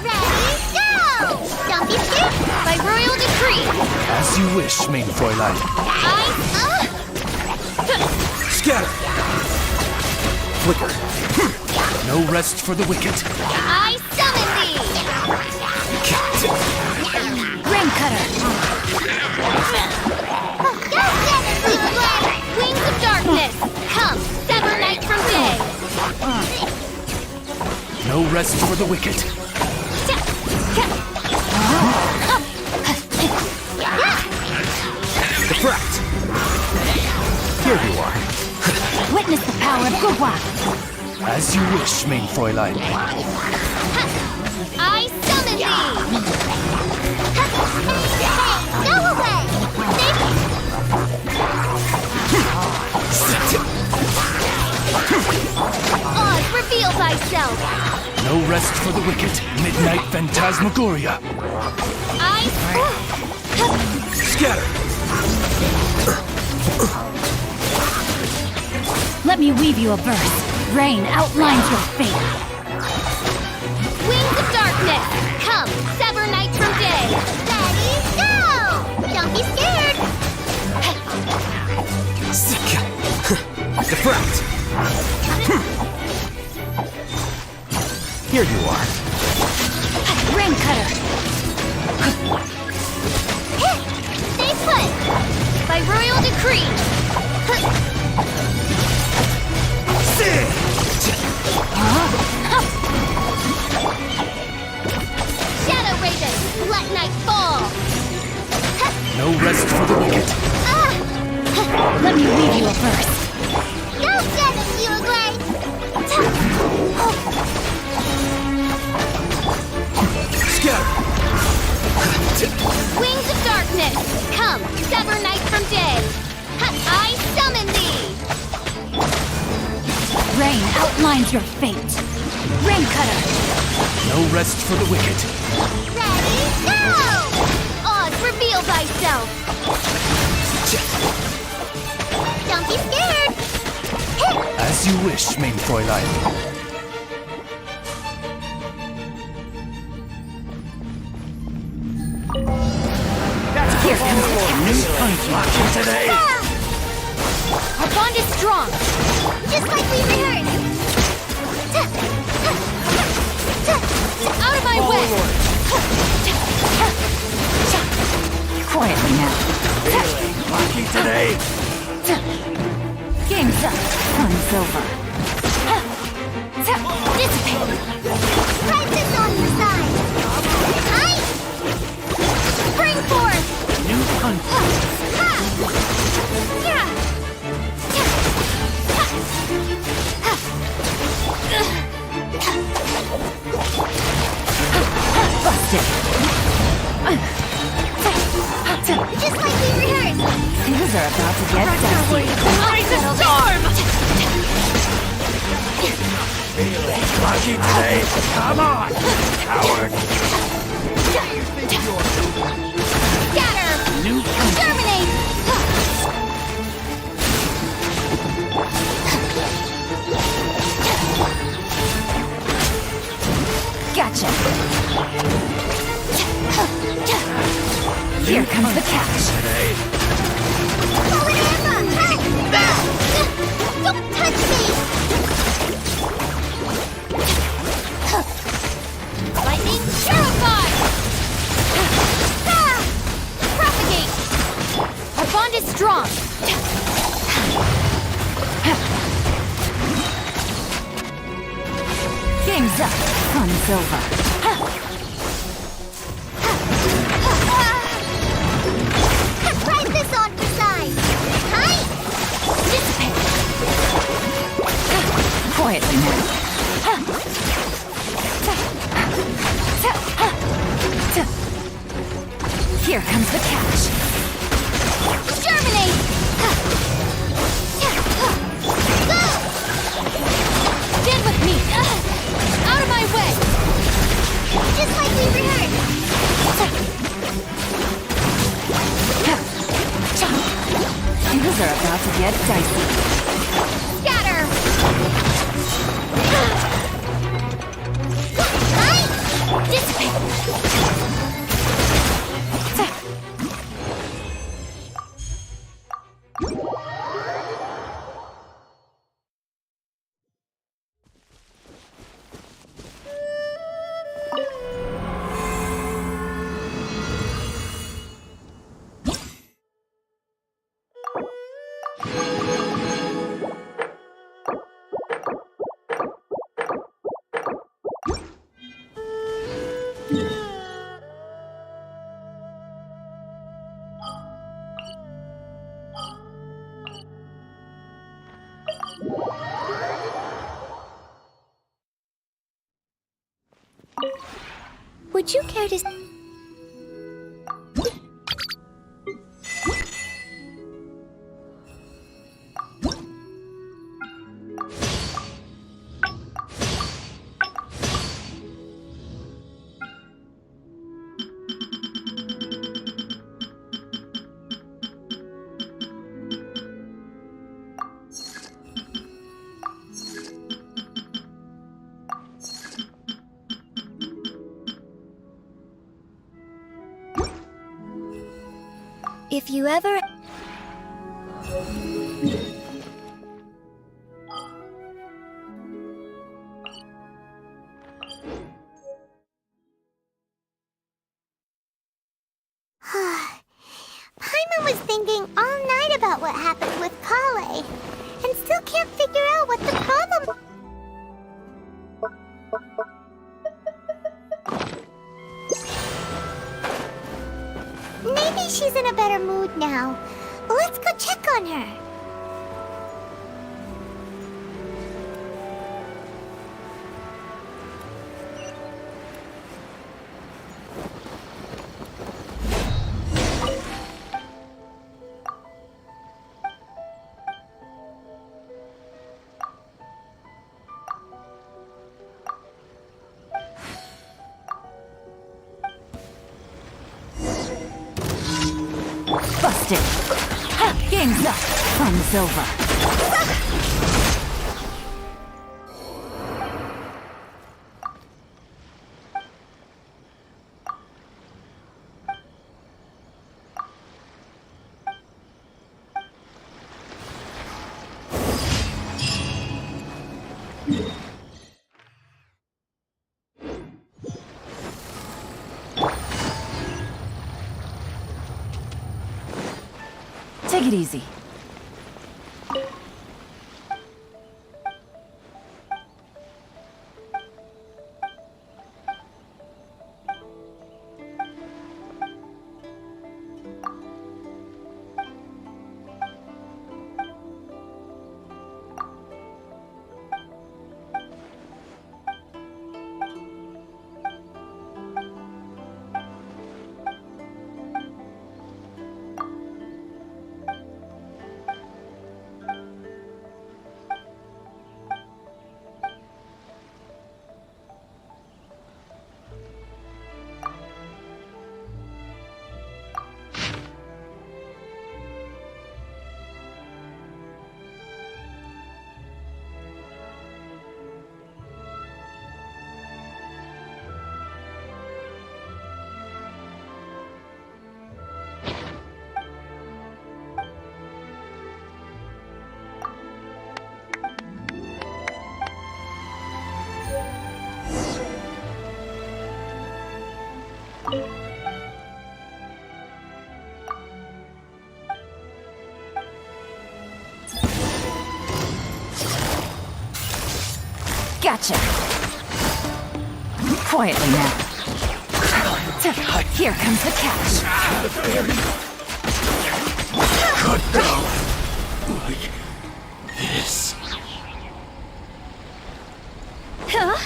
Ready, go! Don't be scared! By royal decree! As you wish, main Fräulein. Scatter! Flicker. No rest for the wicked. I summon thee! Ring cutter. Wings of darkness! Come, sever night from day! No rest for the wicked. The brat! Here you are. Witness the power of Gugwa. As you wish, main Fräulein. I summon thee! Go away! Oz, reveal thyself! No rest for the wicked. Midnight Phantasmagoria. I... Scatter! Let me weave you a verse. Rain outlines your fate. Wings of darkness! Come, sever night from day! Ready, go! Don't be scared! The brat! Here you are. Ring cutter. Stay put! By royal decree! Shadow Raven, let night fall! No rest for the wicked. Let me weave you a verse. Go get it, you great! Scatter! Wings of darkness, come, sever night from day! I summon thee! Rain outlines your fate. Ring cutter. No rest for the wicked. Ready, go! Oz, reveal thyself! Don't be scared! As you wish, main Fräulein. Here comes the New punch today. Our bond is strong. Just like we rehearsed! Out of my way. Quietly now. Lucky today. Game's up. Fun's over. Dissipate. Crisis on your side! Hi! Spring forth! New punch. Busted. Just like we rehearsed! Things are about to get dicey. Rise of storm! Lucky today. Come on, coward. Scatter! New punch. Terminate! Gotcha. Here comes the catch. Today. Forward Emma! Don't touch me! Lightning Purify! Propagate! Our bond is strong. Game's up. Fun's over. Crisis on your side! Hi! Dissipate. Quietly now. Here comes the catch. Germinate! Go! Stand with me. Out of my way. Just like we rehearsed! Things are about to get dicey. Scatter! Would you care to... If you ever... Paimon was thinking all night about what happened with Kale, and still can't figure out what the problem... Maybe she's in a better mood now. Let's go check on her. Busted! Ha! Game's up! Fun's over! Take it easy. Gotcha! Quietly now. Here comes the catch. Could go like this. Huh?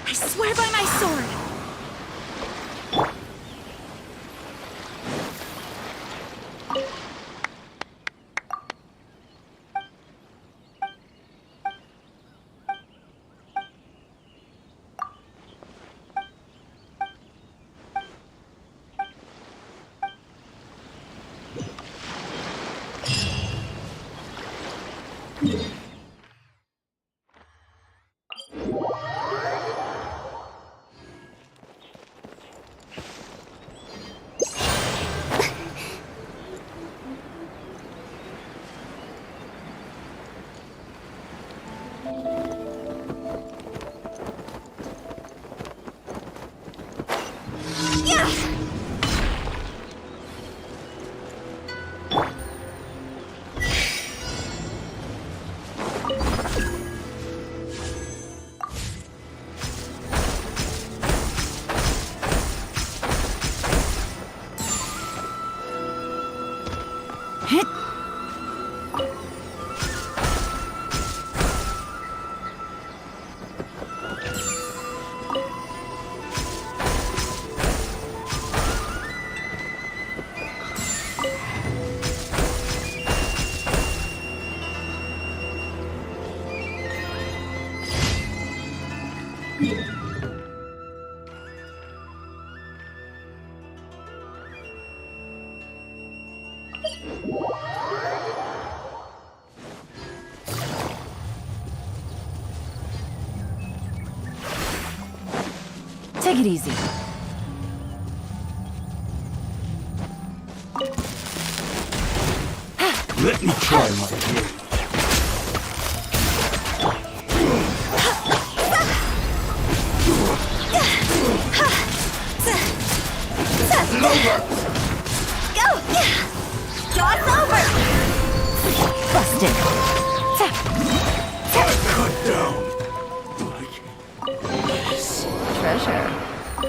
I swear by my sword! Take it easy. Let me try my game. Jaw's over! Busted. Cut down. Treasure.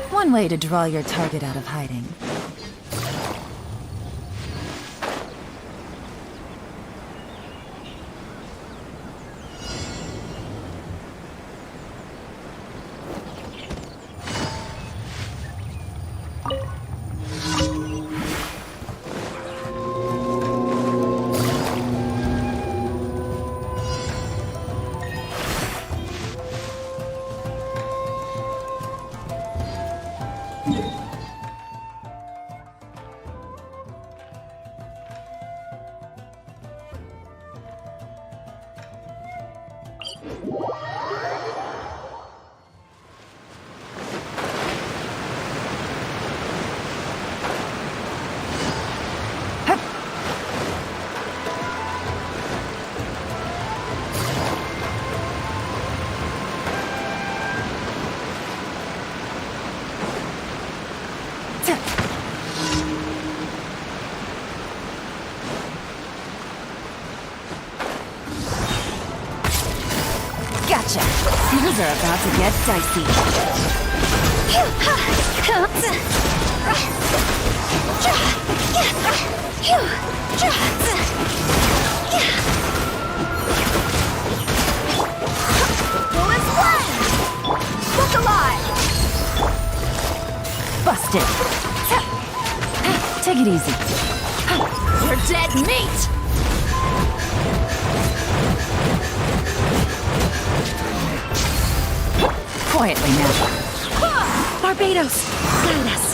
One way to draw your target out of hiding. Gotcha. Things are about to get dicey. Bullets fly! Look alive! Busted. Take it easy. You're dead meat! Quietly now. Barbados, guide us.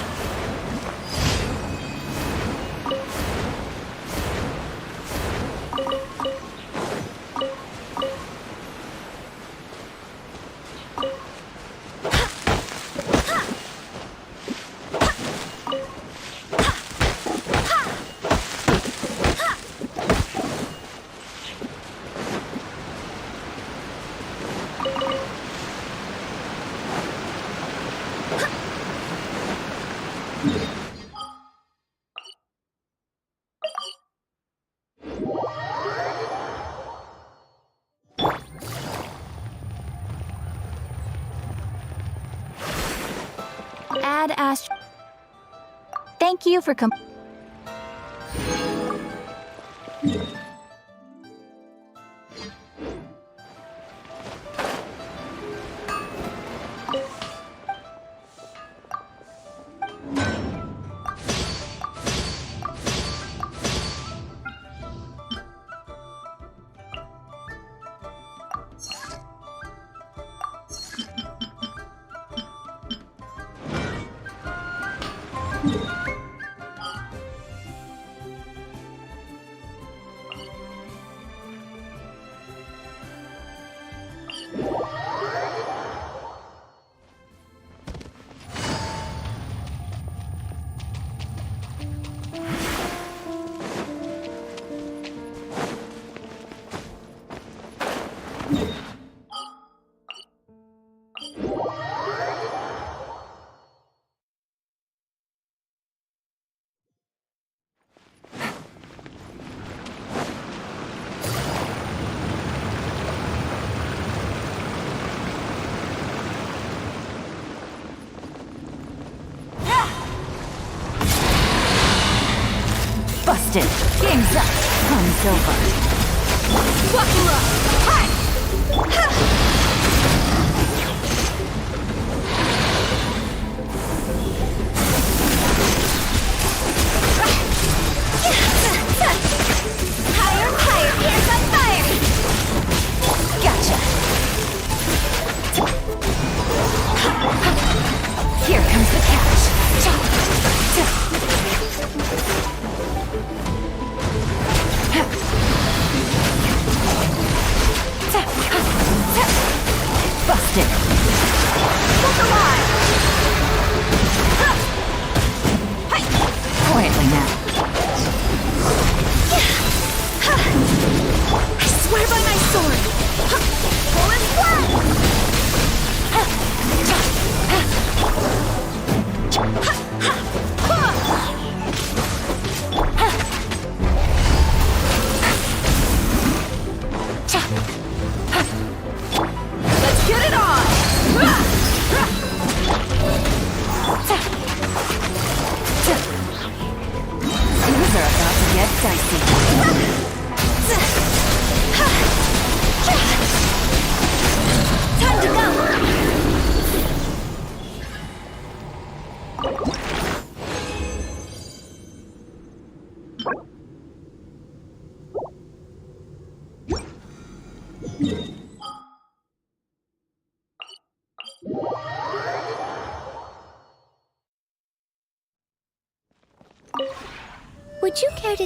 Add Ash. Thank you for Busted. Game's up. Fun's over. Buckle up. Hi. Higher, higher. Here's on fire. Gotcha. Here comes the catch. Busted. Look alive. Quietly now. I swear by my sword. Full and flat. Let's get it on! Things are about to get dicey. Time to go! Would you care to...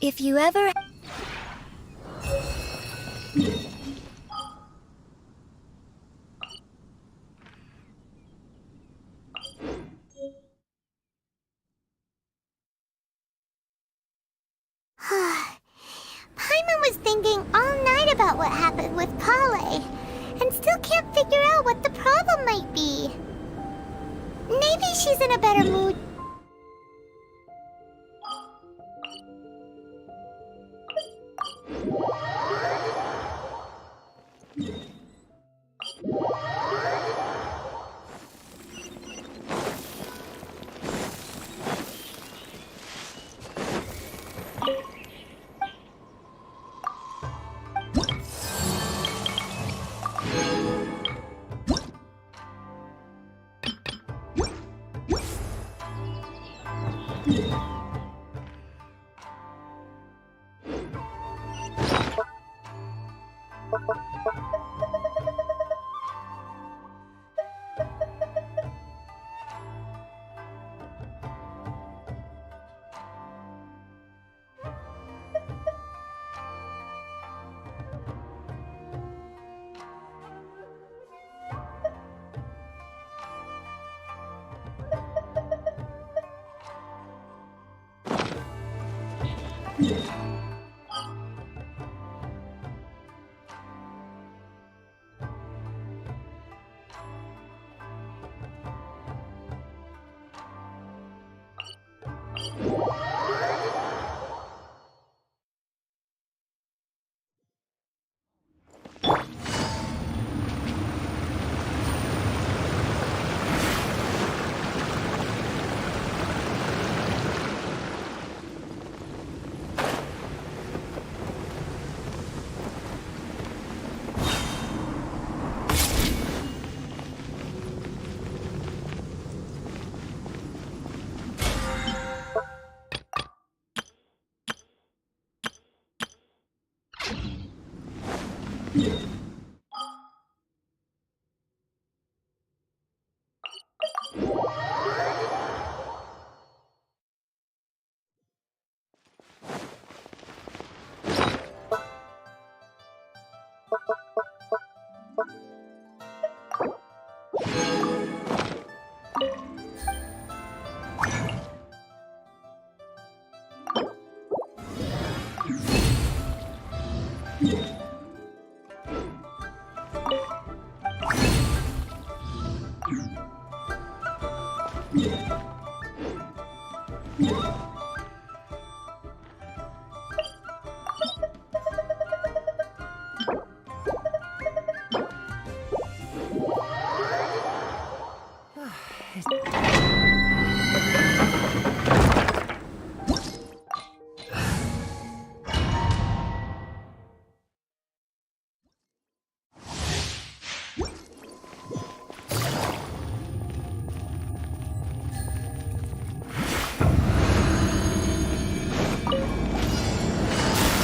If you ever... Paimon was thinking all night about what happened with Kale, and still can't figure out what the problem might be. Maybe she's in a better mood.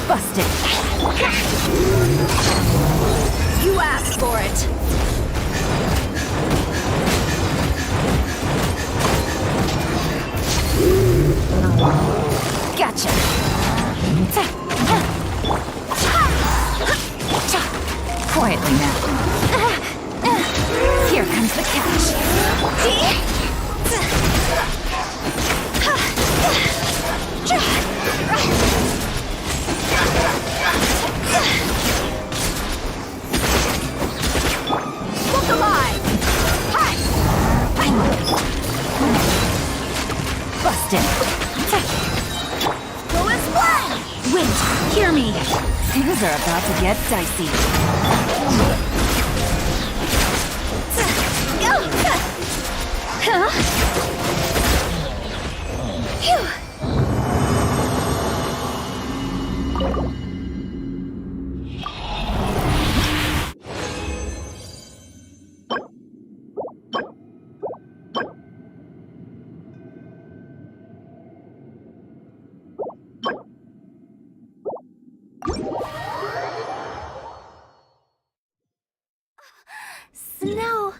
Busted. You asked for it. Gotcha. Quietly now. Here comes the catch. Look alive! Busted. Go as one! Wait, hear me. Things are about to get dicey. Huh? Phew. Snow.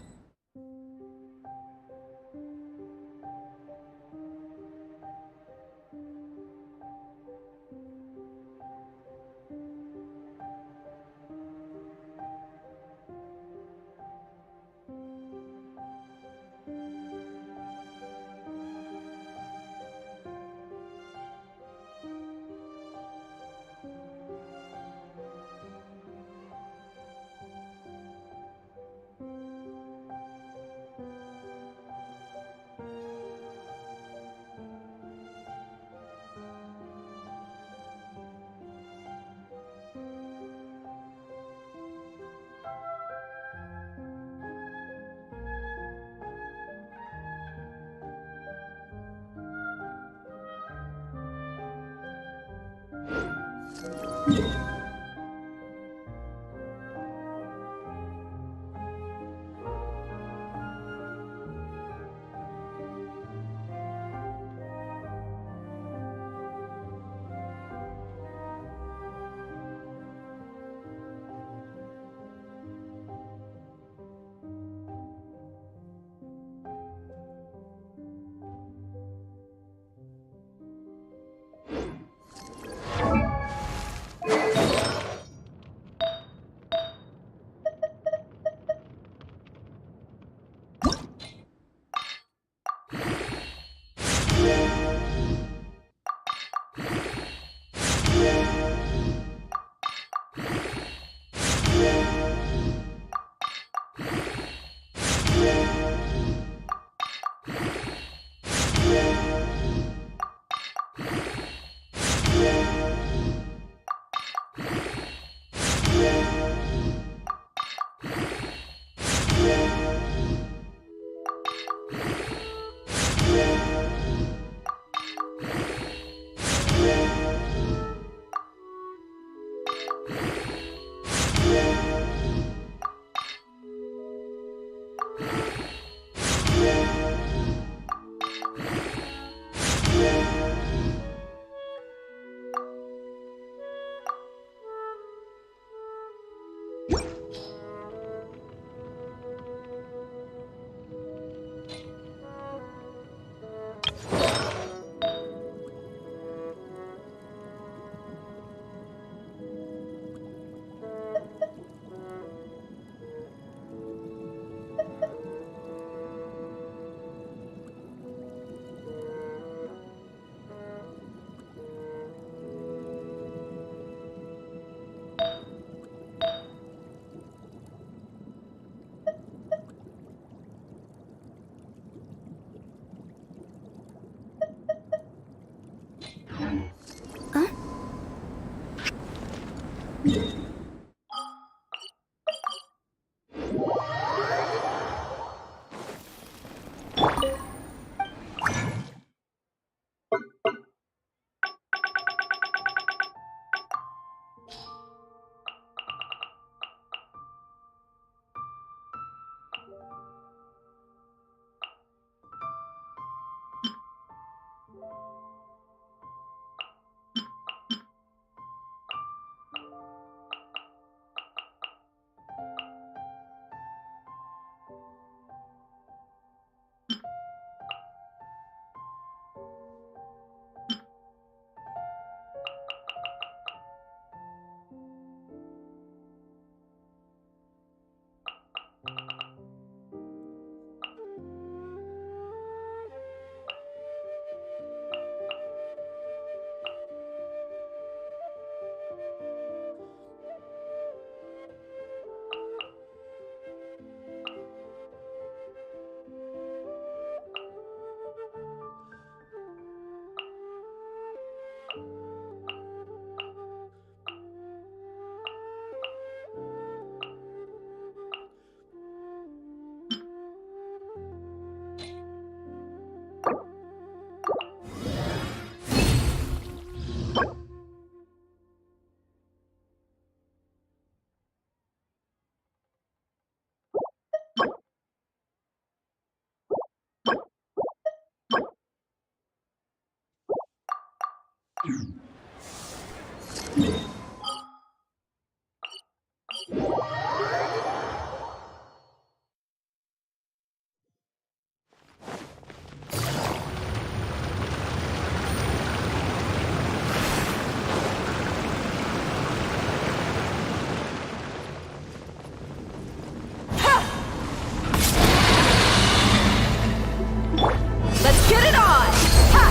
Let's get it on! Ha!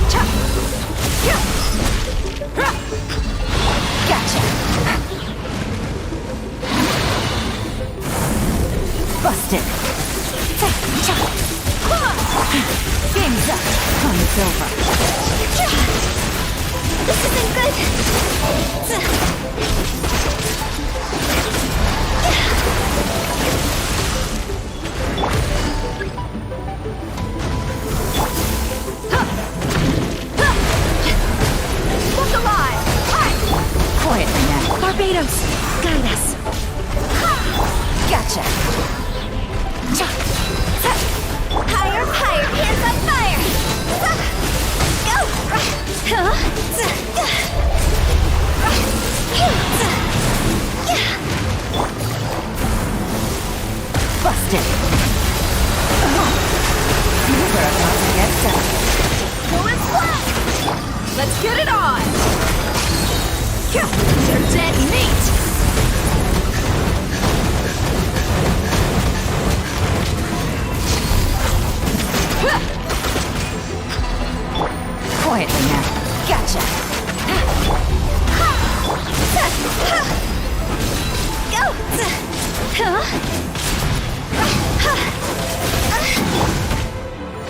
Cha! Ya! Ha! Gotcha! Busted! Ta! Cha! Come on! Game's up! Time's over! Cha! This isn't good. Look alive! Hi! Quietly now. Barbados, guide us. Ha! Gotcha. Cha! Ta! Higher, higher, here's on fire. Go! Huh? Busted. You were about to get done. Going flat! Let's get it on! You're dead meat! Quietly now. Gotcha! Go! Huh?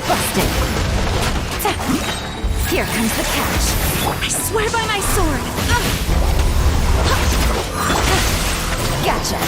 Busted! Here comes the catch. I swear by my sword! Gotcha!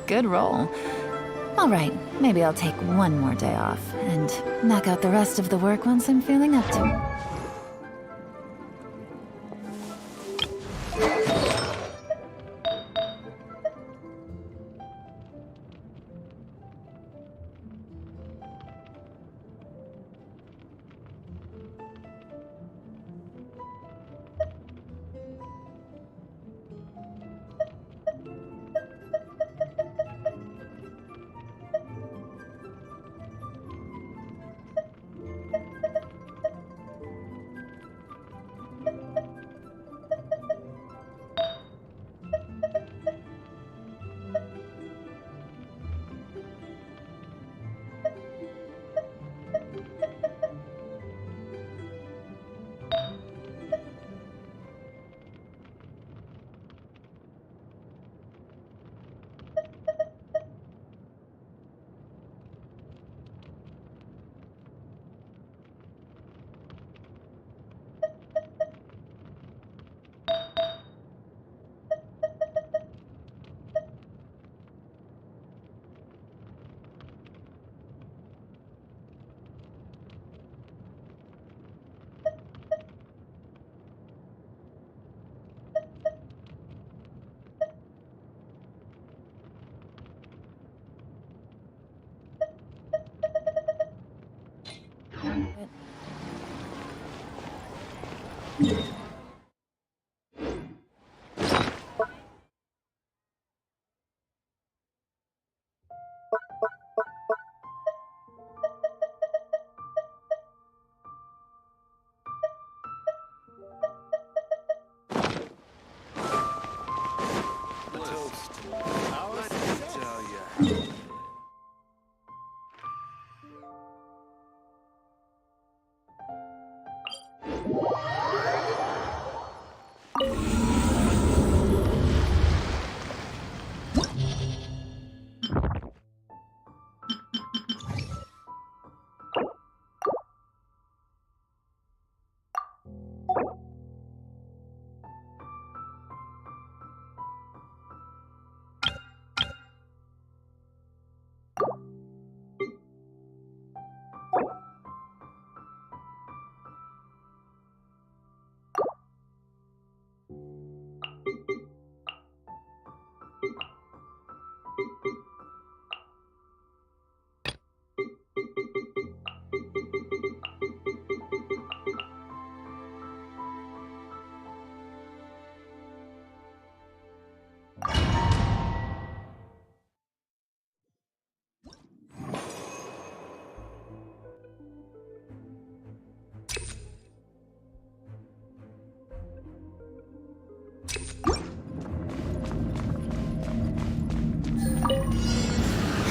Good roll. Alright, maybe I'll take one more day off, and knock out the rest of the work once I'm feeling up to it.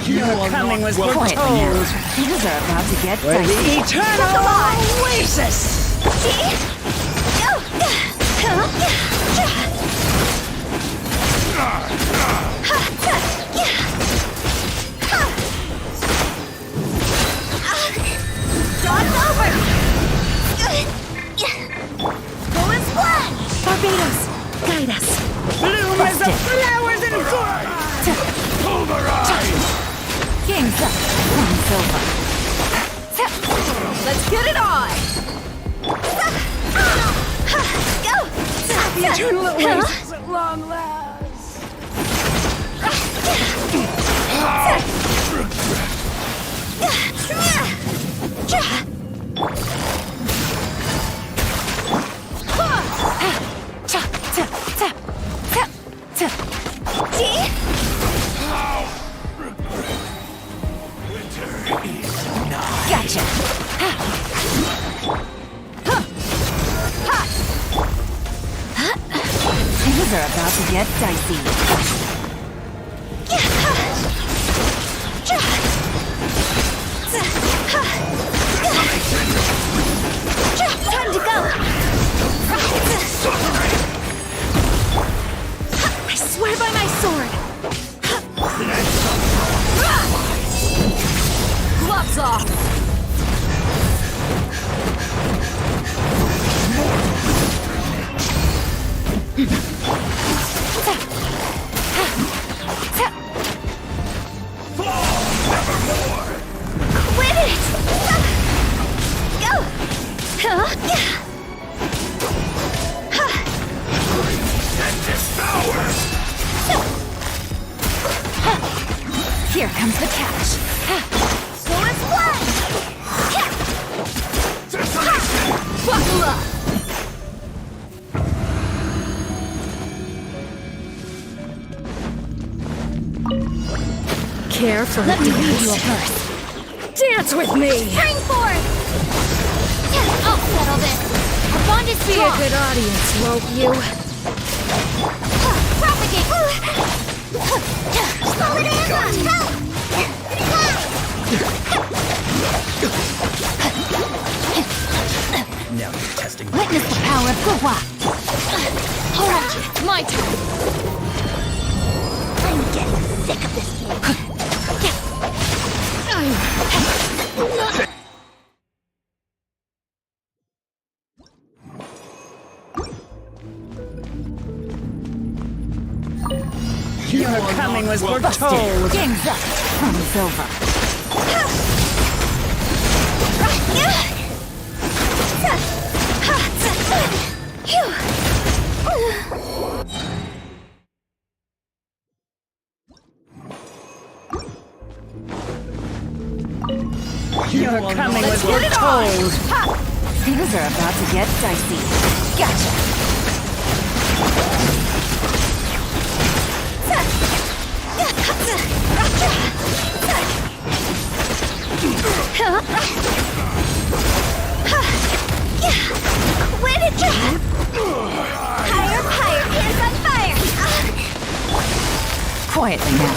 Your coming was foretold. Things are about to get Where the dicey. eternal oasis! Dog's over! Go and splash! Barbados, guide us. Bloom as the flowers in blood! Pulverize! Game's up. One's over. Let's get it on! Go! The eternal oasis at long last! Gotcha. Things are about to get dicey. Time to go! I swear by my sword! Gloves off! Here comes the catch. So is one! Buckle up! Care for Let a me lead dance? you a verse. Dance with me! Spring forth! I'll settle this. Our bond is Be a strong. good audience, won't you? Propagate. Solid ambush! Help! Now you're testing me. Witness the power of Gua. Alright, it's my turn. I'm getting sick of this game. Your coming was foretold. Game's up. Fun's over. Your coming was foretold. Things are about to get dicey. Gotcha. Quidditch! Higher, higher, hands on fire! Quietly now.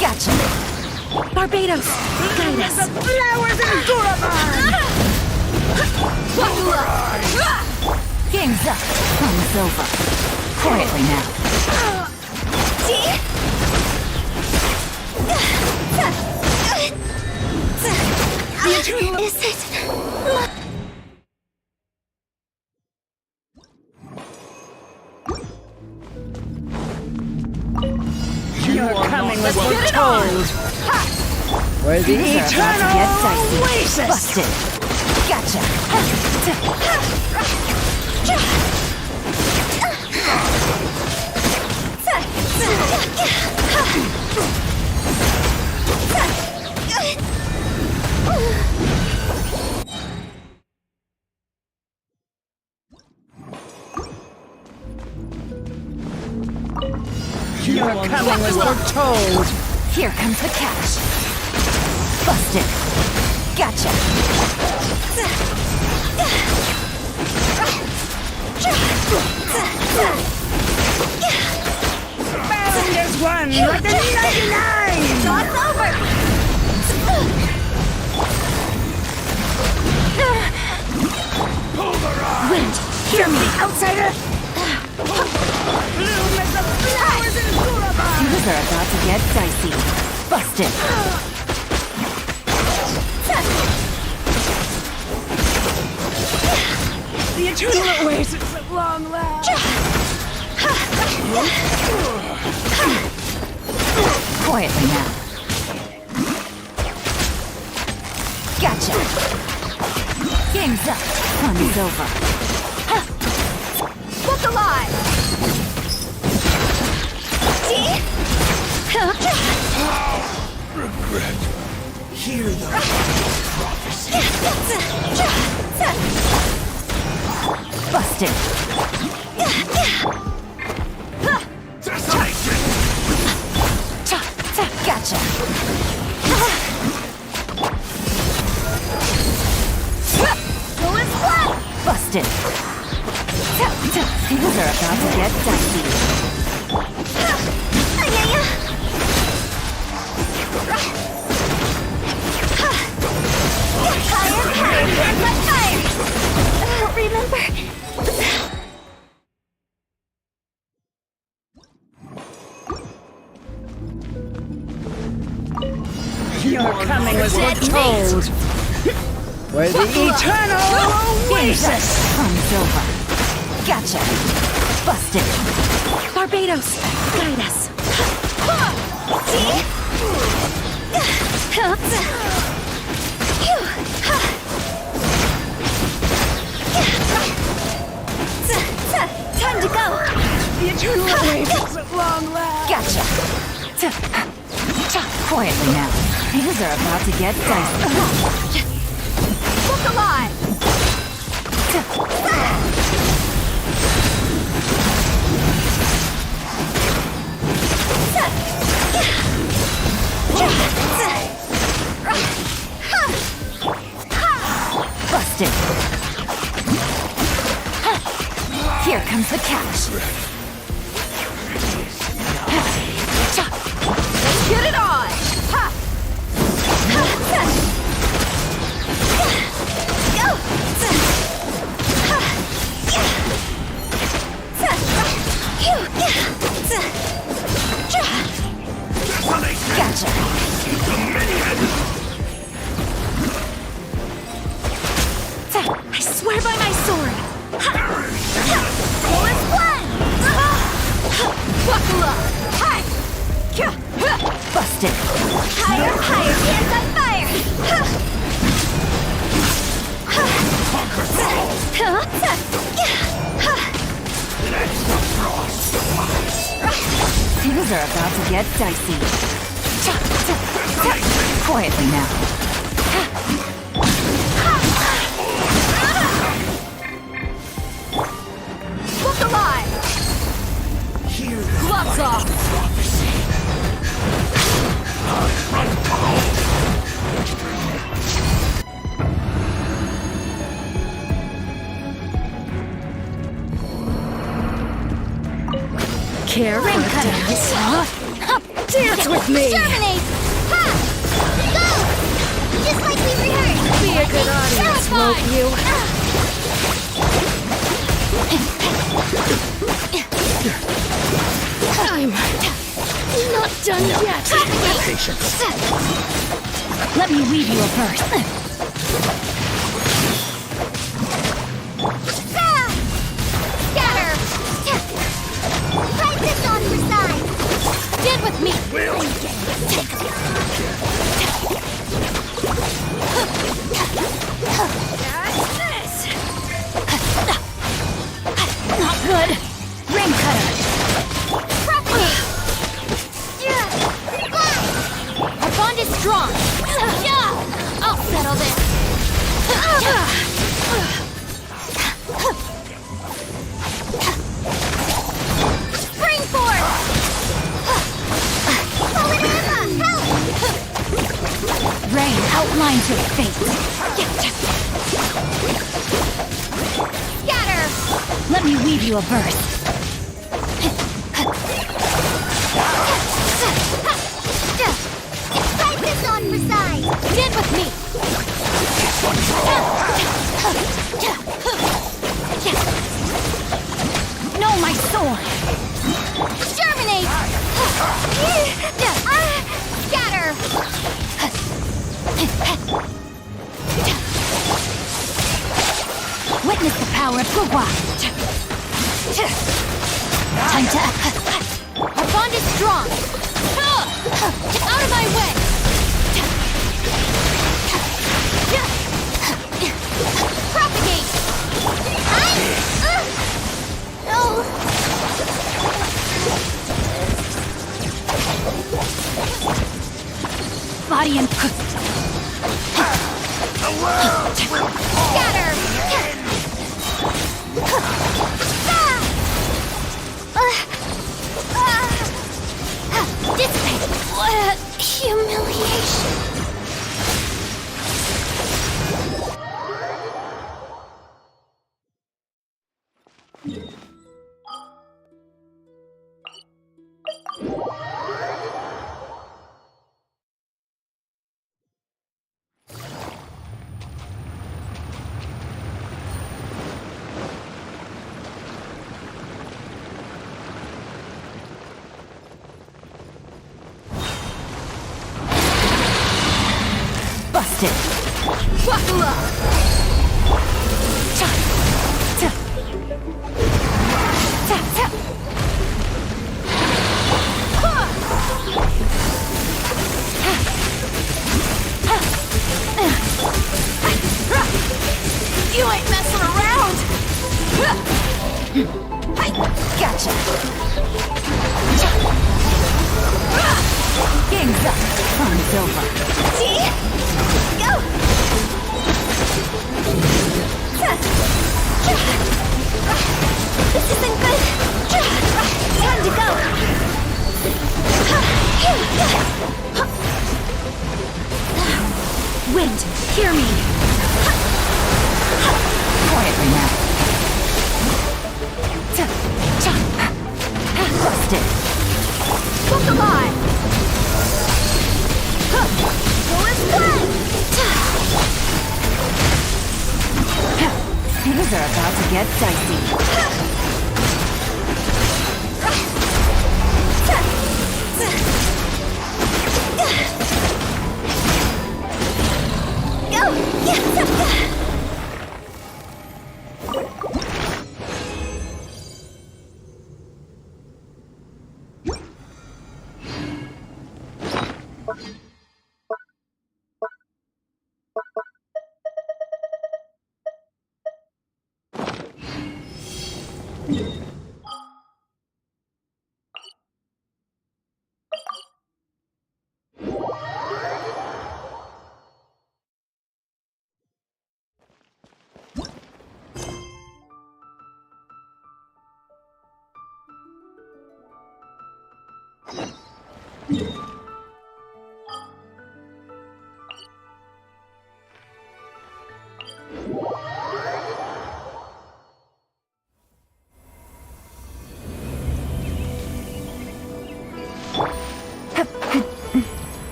Gotcha. Barbados, guide us. The flowers in Buckle up. Game's up. Fun's over. Quietly now. Is it? Your coming was foretold. Where the Things are about to get eternal dicey. oasis. Busted. Gotcha. Your coming was foretold. Here comes the catch. Busted. Gotcha. Bound as one like the 99! It's over! Wind, hear me, outsider! Bloom as the flowers in Gulliver! Things are about to get dicey. Busted. The eternal oasis at long last! Quietly now. Gotcha. Game's up. Fun's over. Book alive! Regret. Hear the prophecy. Busted. Desolation. Gotcha. Busted. Things are about to get dicey. Your coming was foretold. Where the eternal oasis! Fun's over. Gotcha. Busted. Barbados, guide us. Time to go! The eternal oasis at long last! Gotcha. Quietly now. Things are about to get dicey. Look alive! Busted. Here comes the catch. Let's get it on! Ha! Gotcha. I swear by my sword! All is one! Buckle up! Hi! Busted. Higher, higher, hands on fire! Things are about to get dicey. Quietly now. Look alive! Hear the Gloves off! prophecy. Care for a dance, huh? Dance with me! Terminate! Ha! Go! Just like we rehearsed! Be a good audience, won't you? I'm not done yet. Patience. Let me weave you a verse. Scatter! Try this on for size! Stand with me! That's this! Not good. Ring cutter. Our bond is strong! I'll settle this! Spring force! Rain outlines your fate. Scatter! Let me weave you a verse. Try this on for size! Stand with me! No, my sword. Germinate! Scatter! Witness the power of Gugwa. Time to act. Our bond is strong! Out of my way! Propagate! Body and Scatter! Dissipate! What humiliation! busted. Buckle up! You ain't messing around! I gotcha! Game's up! Fun's over. See? Go! This isn't good. Time to go. Wind, hear me. Quietly now. Busted. Look alive! Things are about to get dicey.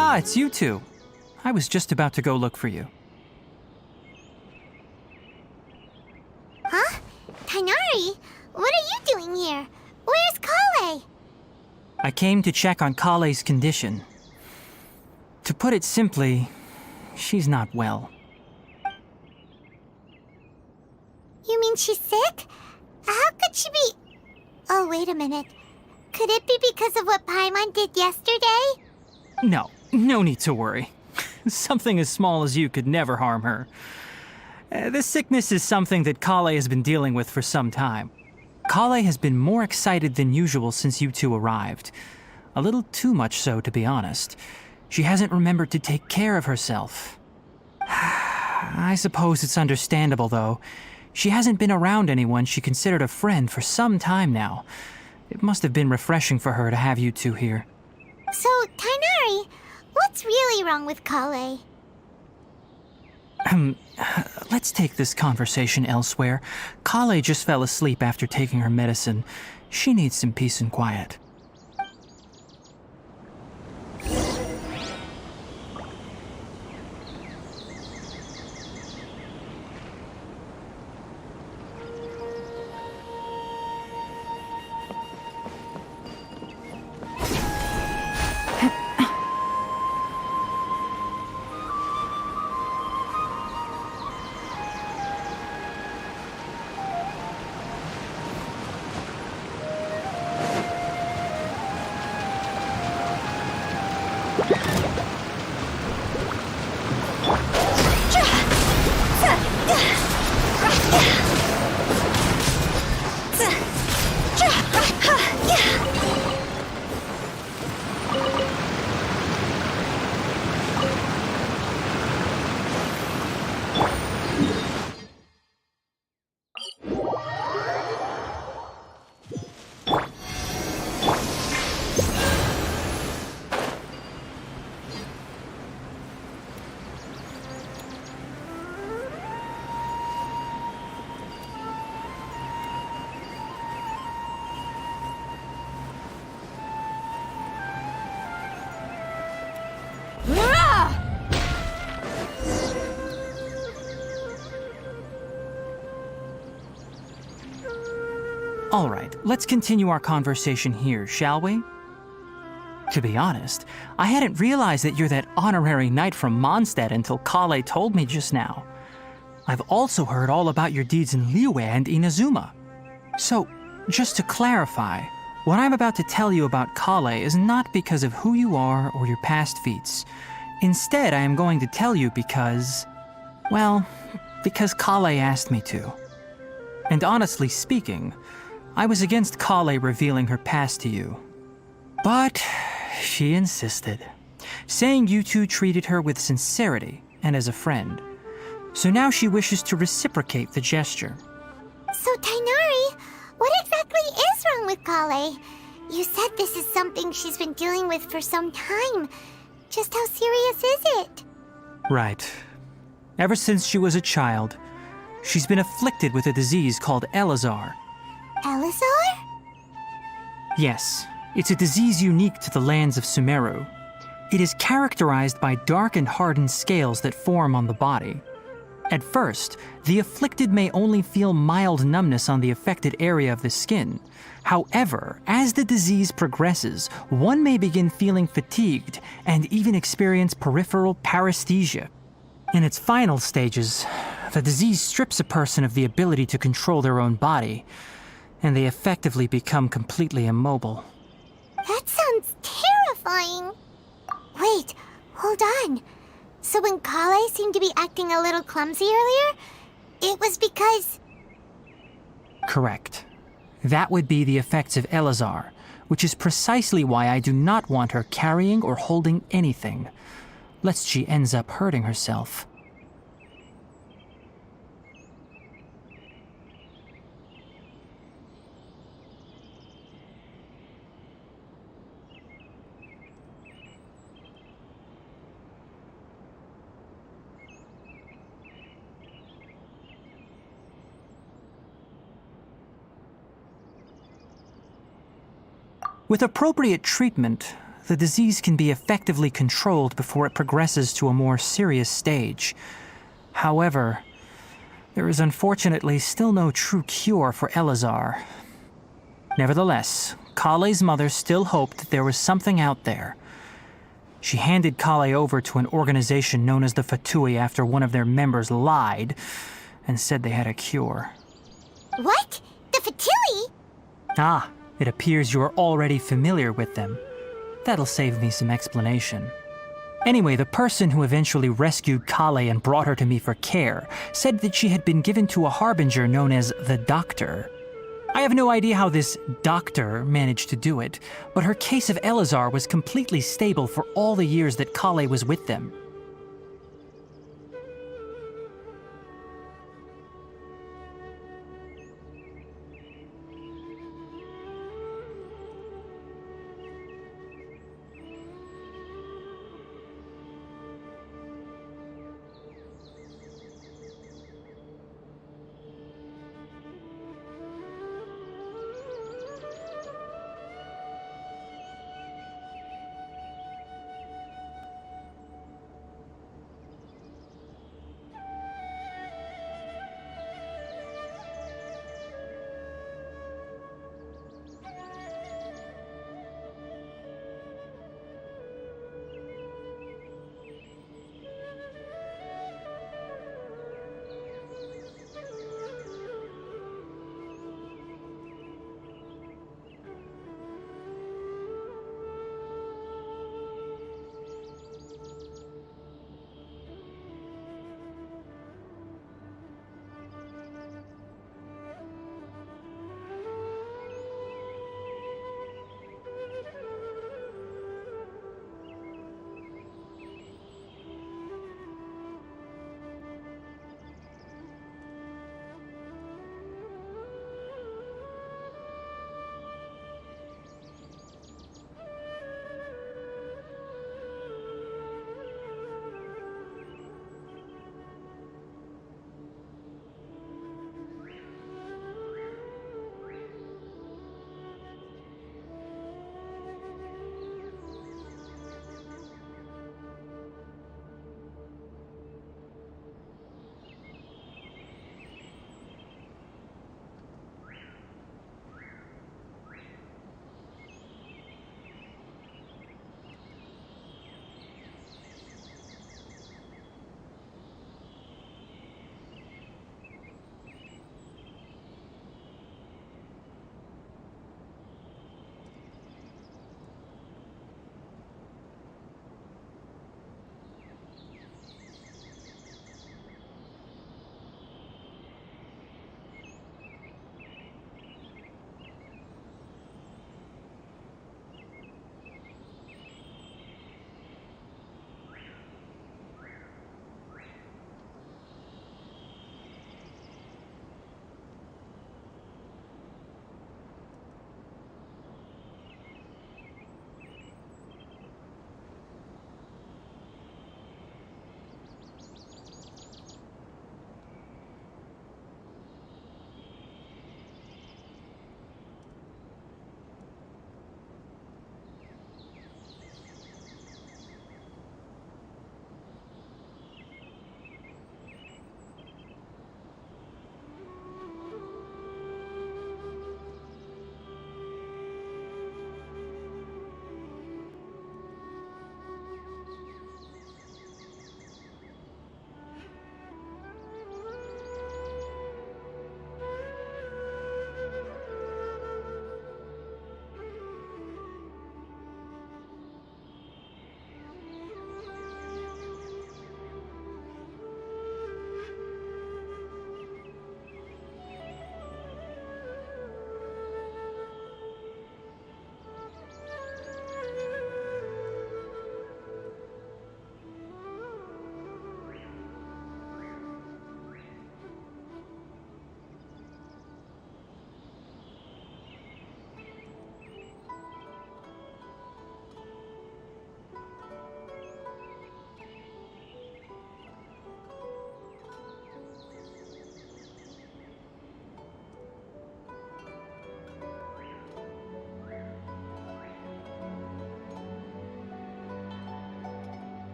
Ah, it's you two. I was just about to go look for you. Huh? Tainari? What are you doing here? Where's Kale? I came to check on Kale's condition. To put it simply, she's not well. You mean she's sick? How could she be... Oh, wait a minute. Could it be because of what Paimon did yesterday? No need to worry. Something as small as you could never harm her. This sickness is something that Kale has been dealing with for some time. Kale has been more excited than usual since you two arrived. A little too much so, to be honest. She hasn't remembered to take care of herself. I suppose it's understandable, though. She hasn't been around anyone she considered a friend for some time now. It must have been refreshing for her to have you two here. So, Tainari, what's really wrong with Kale? Let's take this conversation elsewhere. Kale just fell asleep after taking her medicine. She needs some peace and quiet. All right, let's continue our conversation here, shall we? To be honest, I hadn't realized that you're that honorary knight from Mondstadt until Kale told me just now. I've also heard all about your deeds in Liyue and Inazuma. So, just to clarify, what I'm about to tell you about Kale is not because of who you are or your past feats. Instead, I am going to tell you because, well, because Kale asked me to. And honestly speaking, I was against Kale revealing her past to you. But she insisted, saying you two treated her with sincerity and as a friend. So now she wishes to reciprocate the gesture. So, Tainari, what exactly is wrong with Kale? You said this is something she's been dealing with for some time. Just how serious is it? Right. Ever since she was a child, she's been afflicted with a disease called Elazar. Elazar? Yes, it's a disease unique to the lands of Sumeru. It is characterized by dark and hardened scales that form on the body. At first, the afflicted may only feel mild numbness on the affected area of the skin. However, as the disease progresses, one may begin feeling fatigued and even experience peripheral paresthesia. In its final stages, the disease strips a person of the ability to control their own body, and they effectively become completely immobile. That sounds terrifying. Wait, hold on. So when Kale seemed to be acting a little clumsy earlier, it was because... Correct. That would be the effects of Elazar, which is precisely why I do not want her carrying or holding anything, lest she ends up hurting herself. With appropriate treatment, the disease can be effectively controlled before it progresses to a more serious stage. However, there is unfortunately still no true cure for Elazar. Nevertheless, Kale's mother still hoped that there was something out there. She handed Kale over to an organization known as the Fatui after one of their members lied and said they had a cure. What? The Fatui? Ah, it appears you are already familiar with them. That'll save me some explanation. Anyway, the person who eventually rescued Kale and brought her to me for care said that she had been given to a harbinger known as the Doctor. I have no idea how this doctor managed to do it, but her case of Elazar was completely stable for all the years that Kale was with them.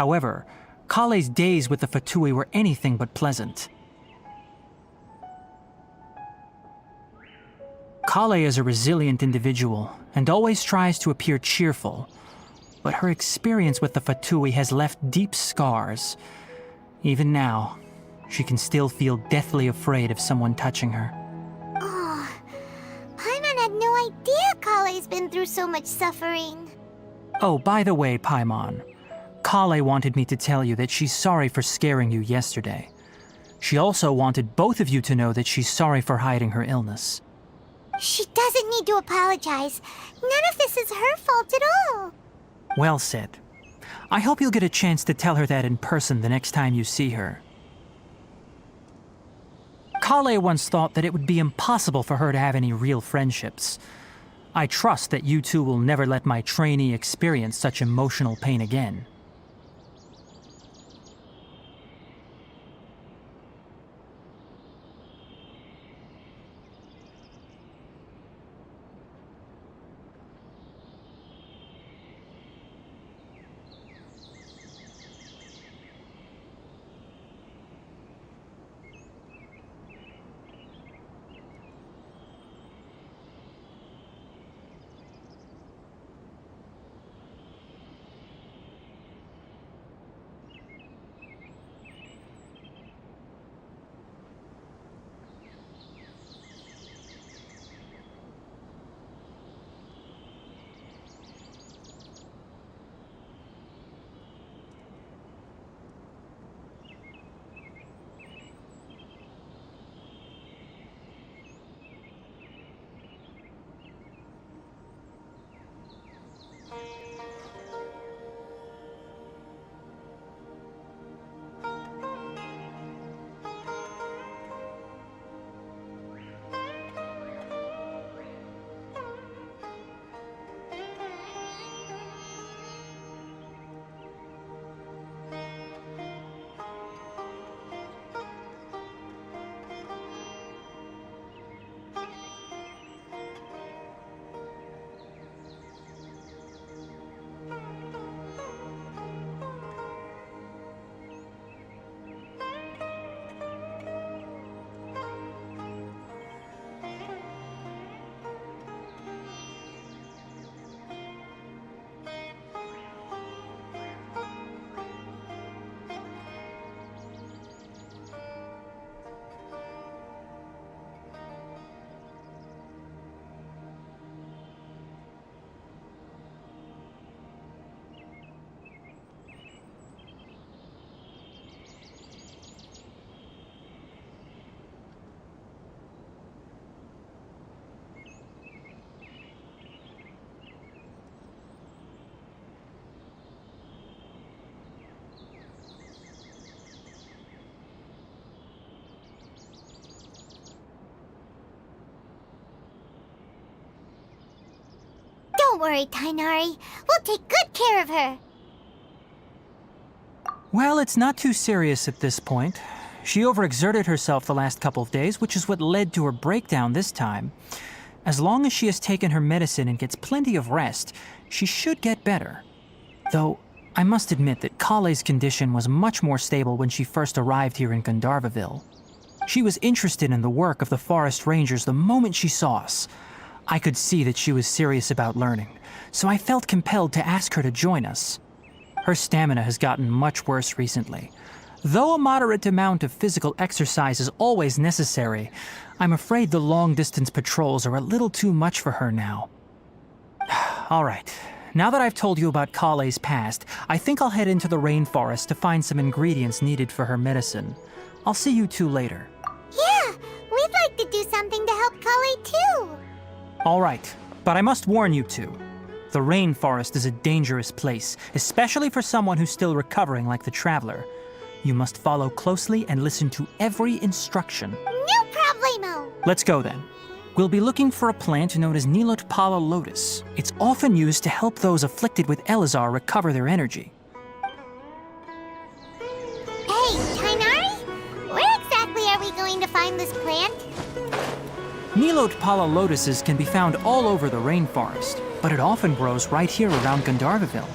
However, Kale's days with the Fatui were anything but pleasant. Kale is a resilient individual and always tries to appear cheerful, but her experience with the Fatui has left deep scars. Even now, she can still feel deathly afraid of someone touching her. Oh, Paimon had no idea Kale's been through so much suffering. Oh, by the way, Paimon, Kale wanted me to tell you that she's sorry for scaring you yesterday. She also wanted both of you to know that she's sorry for hiding her illness. She doesn't need to apologize. None of this is her fault at all. Well said. I hope you'll get a chance to tell her that in person the next time you see her. Kale once thought that it would be impossible for her to have any real friendships. I trust that you two will never let my trainee experience such emotional pain again. Don't worry, Tainari. We'll take good care of her. Well, it's not too serious at this point. She overexerted herself the last couple of days, which is what led to her breakdown this time. As long as she has taken her medicine and gets plenty of rest, she should get better. Though, I must admit that Kale's condition was much more stable when she first arrived here in Gandharvaville. She was interested in the work of the forest rangers the moment she saw us. I could see that she was serious about learning, so I felt compelled to ask her to join us. Her stamina has gotten much worse recently. Though a moderate amount of physical exercise is always necessary, I'm afraid the long-distance patrols are a little too much for her now. All right, now that I've told you about Kale's past, I think I'll head into the rainforest to find some ingredients needed for her medicine. I'll see you two later. Yeah, we'd like to do something to help Kale too. All right, but I must warn you two. The rainforest is a dangerous place, especially for someone who's still recovering like the Traveler. You must follow closely and listen to every instruction. No problemo! Let's go then. We'll be looking for a plant known as Nilotpala lotus. It's often used to help those afflicted with Elazar recover their energy. Hey, Tainari? Where exactly are we going to find this plant? Nilotpala lotuses can be found all over the rainforest, but it often grows right here around Gandharvaville.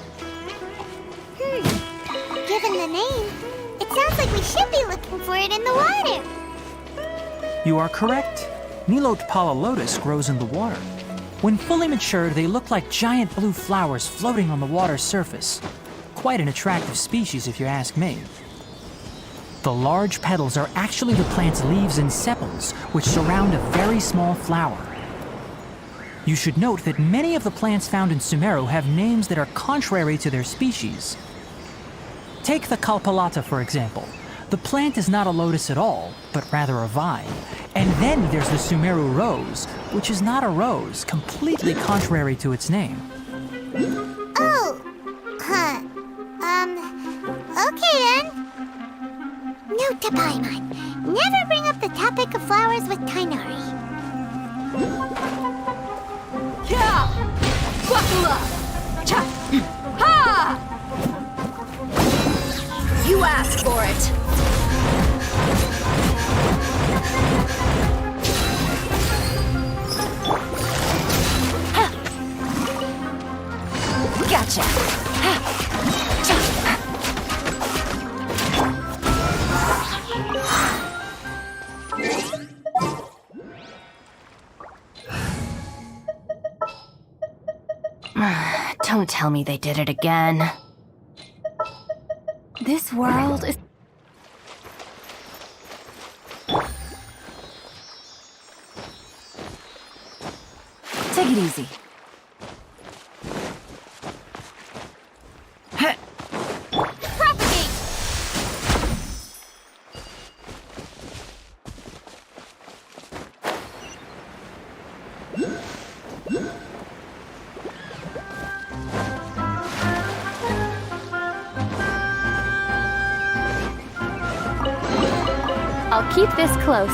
You are correct. Nilote pala lotus grows in the water. When fully matured, they look like giant blue flowers floating on the water's surface. Quite an attractive species, if you ask me. The large petals are actually the plant's leaves and sepals, which surround a very small flower. You should note that many of the plants found in Sumeru have names that are contrary to their species. Take the Kalpalata, for example. The plant is not a lotus at all, but rather a vine. And then there's the Sumeru rose, which is not a rose, completely contrary to its name. Oh, huh. Okay then. Note to Paimon. Never bring up the topic of flowers with Tainari. Yeah! Wakula! Cha! Ha! You asked for it. Ha! Gotcha. Ha! Cha! Don't tell me they did it again. This world is... Take it easy. Propagate! I'll keep this close.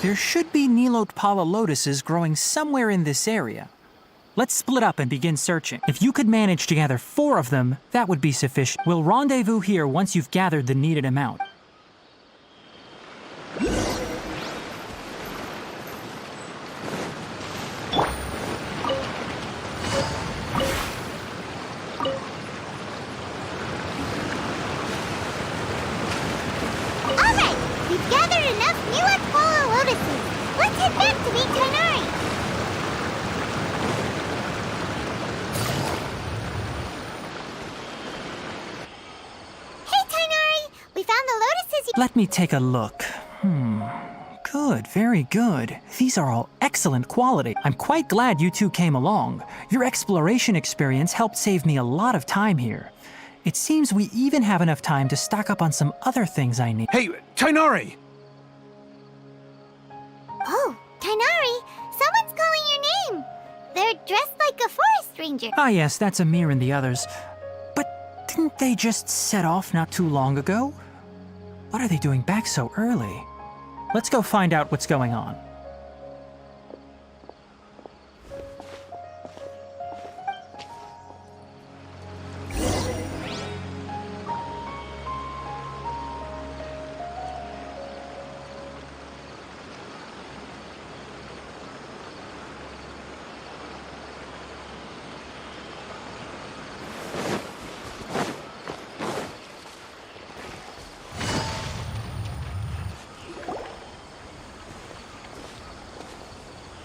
There should be Nilote pala lotuses growing somewhere in this area. Let's split up and begin searching. If you could manage to gather 4 of them, that would be sufficient. We'll rendezvous here once you've gathered the needed amount. Alright, we've gathered enough Nilote pala lotuses. Let's head back to meet Tainari. Hey Tainari, we found the lotuses Let me take a look. Good, very good. These are all excellent quality. I'm quite glad you two came along. Your exploration experience helped save me a lot of time here. It seems we even have enough time to stock up on some other things I need. Hey, Tainari! Oh, Tainari, someone's calling your name. They're dressed like a forest ranger. Ah yes, that's Amir and the others. But didn't they just set off not too long ago? What are they doing back so early? Let's go find out what's going on.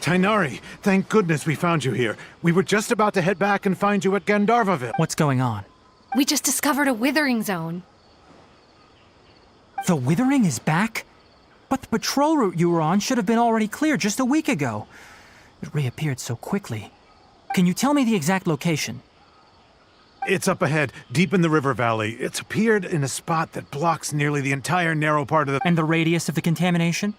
Tainari, thank goodness we found you here. We were just about to head back and find you at Gandharvaville. What's going on? We just discovered a withering zone. The Withering is back? But the patrol route you were on should have been already clear just a week ago. It reappeared so quickly. Can you tell me the exact location? It's up ahead, deep in the river valley. It's appeared in a spot that blocks nearly the entire narrow part of the... And the radius of the contamination?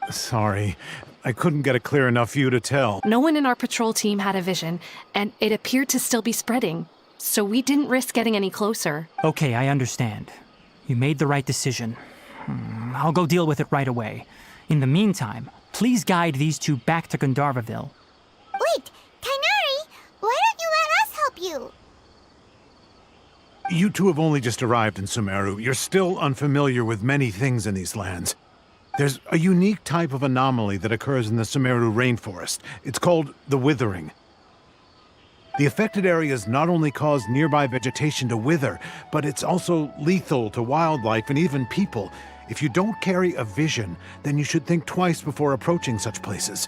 Sorry, I couldn't get a clear enough view to tell. No one in our patrol team had a vision, and it appeared to still be spreading, so we didn't risk getting any closer. Okay, I understand. You made the right decision. I'll go deal with it right away. In the meantime, please guide these two back to Gandharvaville. You two have only just arrived in Sumeru. You're still unfamiliar with many things in these lands. There's a unique type of anomaly that occurs in the Sumeru rainforest. It's called the withering. The affected areas not only cause nearby vegetation to wither, but it's also lethal to wildlife and even people. If you don't carry a vision, then you should think twice before approaching such places.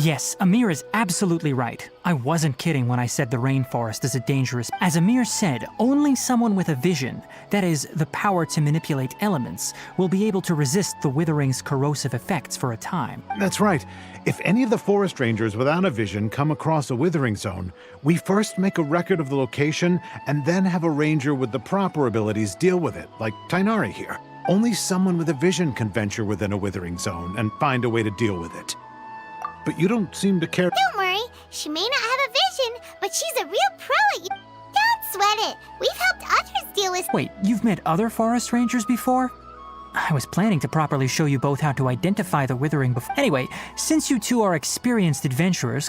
Yes, Amir is absolutely right. I wasn't kidding when I said the rainforest is a dangerous. As Amir said, only someone with a vision, that is, the power to manipulate elements, will be able to resist the withering's corrosive effects for a time. That's right. If any of the forest rangers without a vision come across a withering zone, we first make a record of the location and then have a ranger with the proper abilities deal with it, like Tainari here. Only someone with a vision can venture within a withering zone and find a way to deal with it. But you don't seem to care. Don't worry, she may not have a vision, but she's a real pro at Don't sweat it. We've helped others deal with. Wait, you've met other forest rangers before? I was planning to properly show you both how to identify the withering before. Anyway, since you two are experienced adventurers,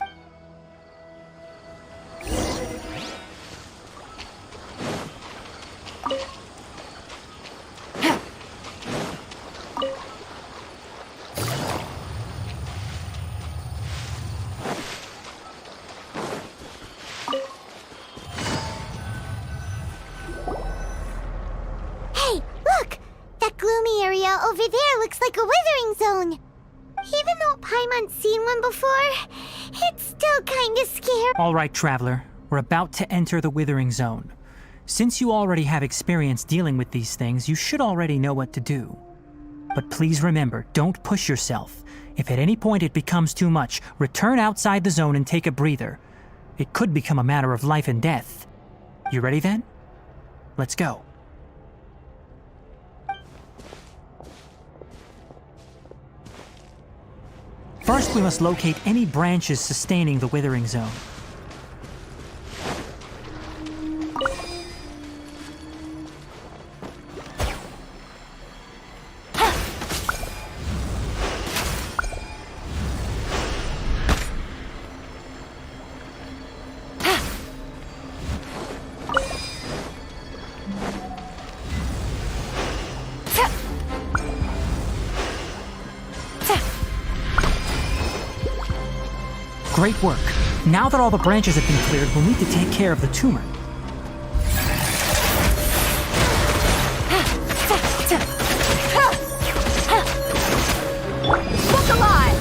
Hey, look! That gloomy area over there looks like a withering zone. Even though Paimon's seen one before, it's still kinda scary. all right, traveler, we're about to enter the withering zone. Since you already have experience dealing with these things, you should already know what to do. But please remember, don't push yourself. If at any point it becomes too much, return outside the zone and take a breather. It could become a matter of life and death. You ready then? Let's go. First, we must locate any branches sustaining the withering zone. Great work. Now that all the branches have been cleared, we'll need to take care of the tumor. Look alive!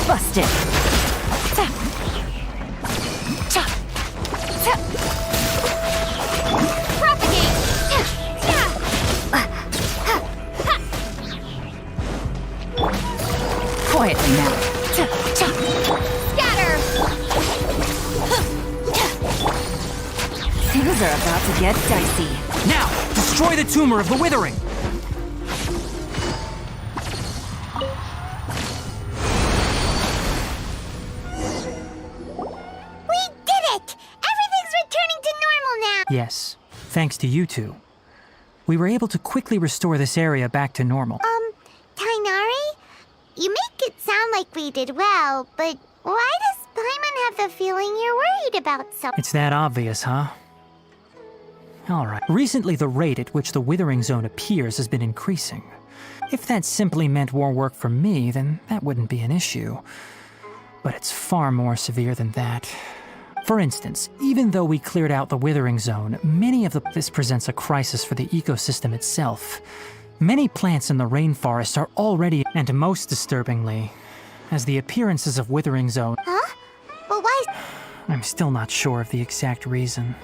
Busted. Propagate! Quietly now. Scatter! Things are about to get dicey. Now, destroy the tumor of the withering! We did it! Everything's returning to normal now! Yes, thanks to you two. We were able to quickly restore this area back to normal. Tainari? You make it sound like we did well, but why does Paimon have the feeling you're worried about something? It's that obvious, huh? Alright. Recently, the rate at which the withering zone appears has been increasing. If that simply meant more work for me, then that wouldn't be an issue. But it's far more severe than that. For instance, even though we cleared out the withering zone, this presents a crisis for the ecosystem itself. Many plants in the rainforest are already, and most disturbingly, as the appearances of withering zone. Huh? But why? I'm still not sure of the exact reason.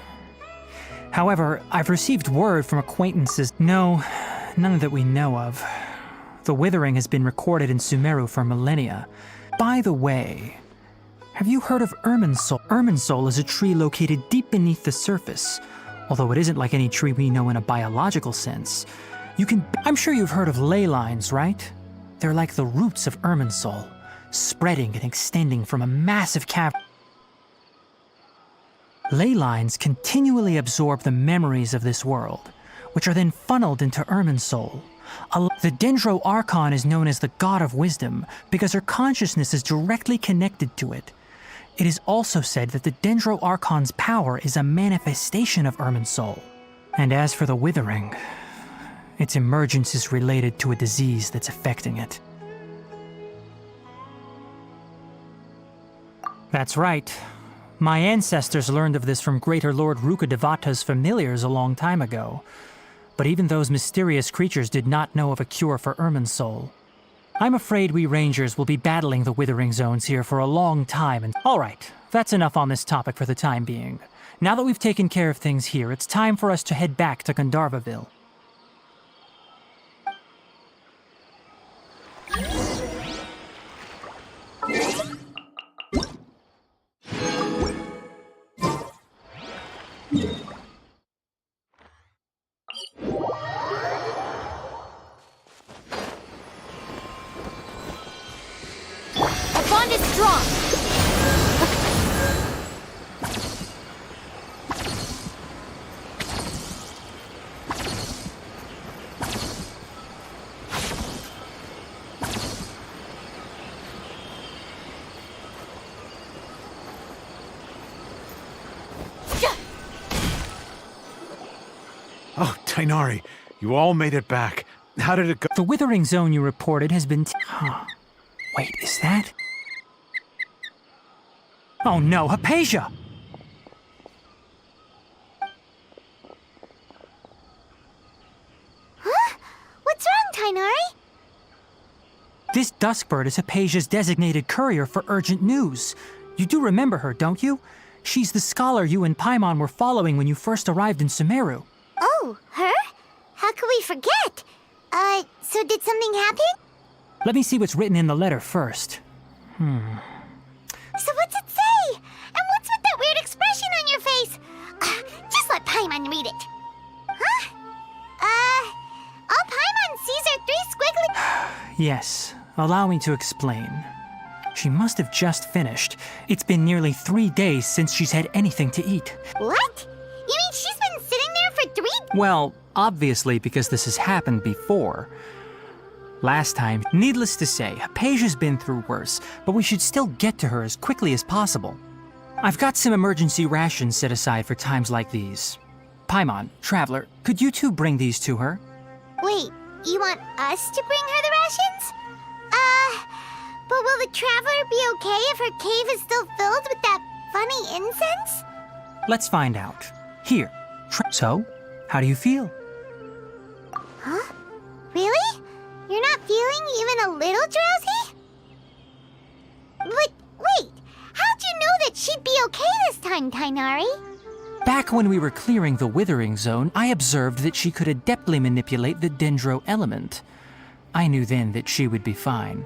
However, I've received word from acquaintances. No, none that we know of. The withering has been recorded in Sumeru for millennia. By the way, have you heard of Irminsul? Irminsul is a tree located deep beneath the surface. Although it isn't like any tree we know in a biological sense. I'm sure you've heard of ley lines, right? They're like the roots of Irminsul, spreading and extending from a massive cavern. Ley lines continually absorb the memories of this world, which are then funneled into Irminsul, The Dendro Archon is known as the God of Wisdom because her consciousness is directly connected to it. It is also said that the Dendro Archon's power is a manifestation of Irmin's soul. And as for the Withering, its emergence is related to a disease that's affecting it. That's right. My ancestors learned of this from Greater Lord Rukkhadevata's familiars a long time ago. But even those mysterious creatures did not know of a cure for Irmin's soul. I'm afraid we Rangers will be battling the Withering Zones here for a long time and— Alright, that's enough on this topic for the time being. Now that we've taken care of things here, it's time for us to head back to Gandharvaville. Our bond is strong. Oh, Tainari, you all made it back. How did it go? The Withering Zone you reported has been Wait, is that? Oh no, Hypatia! Huh? What's wrong, Tainari? This Duskbird is Hypatia's designated courier for urgent news. You do remember her, don't you? She's the scholar you and Paimon were following when you first arrived in Sumeru. Oh, her? How could we forget? So did something happen? Let me see what's written in the letter first. So what's it say? And what's with that weird expression on your face? Just let Paimon read it. Huh? All Paimon sees are 3 squiggly— Yes, allow me to explain. She must have just finished. It's been nearly 3 days since she's had anything to eat. What? You mean she's been sitting there for 3— Well, obviously because this has happened before. Last time, needless to say, Hypatia's been through worse, but we should still get to her as quickly as possible. I've got some emergency rations set aside for times like these. Paimon, Traveler, could you two bring these to her? Wait, you want us to bring her the rations? But will the Traveler be okay if her cave is still filled with that funny incense? Let's find out. Here. So, how do you feel? Huh? Really? You're not feeling even a little drowsy? But wait, how'd you know that she'd be okay this time, Tainari? Back when we were clearing the Withering Zone, I observed that she could adeptly manipulate the Dendro element. I knew then that she would be fine.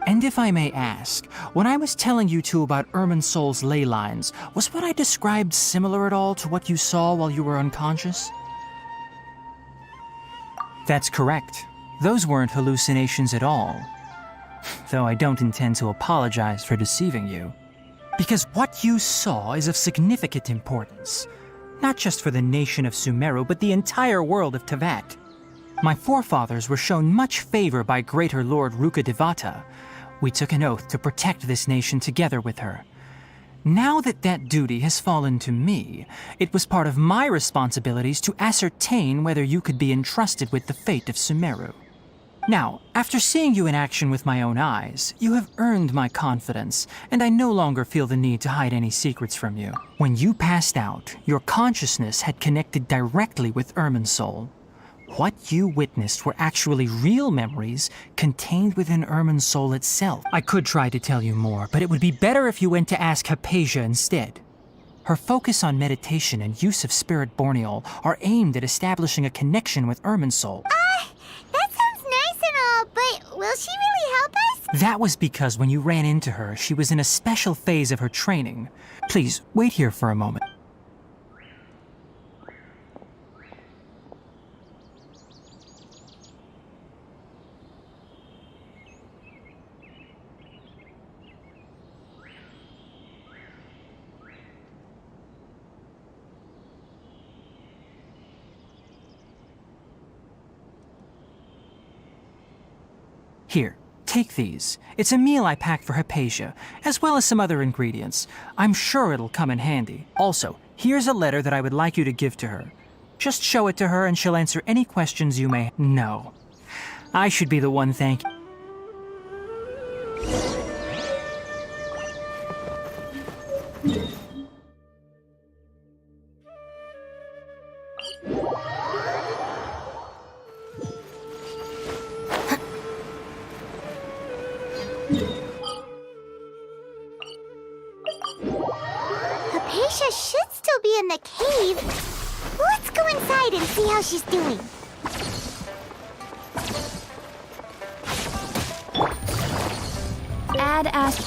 And if I may ask, when I was telling you two about Irmin's soul's ley lines, was what I described similar at all to what you saw while you were unconscious? That's correct. Those weren't hallucinations at all. Though I don't intend to apologize for deceiving you. Because what you saw is of significant importance. Not just for the nation of Sumeru, but the entire world of Tevat. My forefathers were shown much favor by Greater Lord Rukkhadevata. We took an oath to protect this nation together with her. Now that that duty has fallen to me, it was part of my responsibilities to ascertain whether you could be entrusted with the fate of Sumeru. Now, after seeing you in action with my own eyes, you have earned my confidence, and I no longer feel the need to hide any secrets from you. When you passed out, your consciousness had connected directly with Irmin's soul. What you witnessed were actually real memories contained within Irmin's soul itself. I could try to tell you more, but it would be better if you went to ask Hypatia instead. Her focus on meditation and use of Spirit Borneol are aimed at establishing a connection with Irmin's soul. That sounds nice and all, but will she really help us? That was because when you ran into her, she was in a special phase of her training. Please, wait here for a moment. Take these. It's a meal I packed for Hypatia, as well as some other ingredients. I'm sure it'll come in handy. Also, here's a letter that I would like you to give to her. Just show it to her and she'll answer any questions you may know. I should be the one thanking. Hypatia should still be in the cave. Let's go inside and see how she's doing. Add Ash.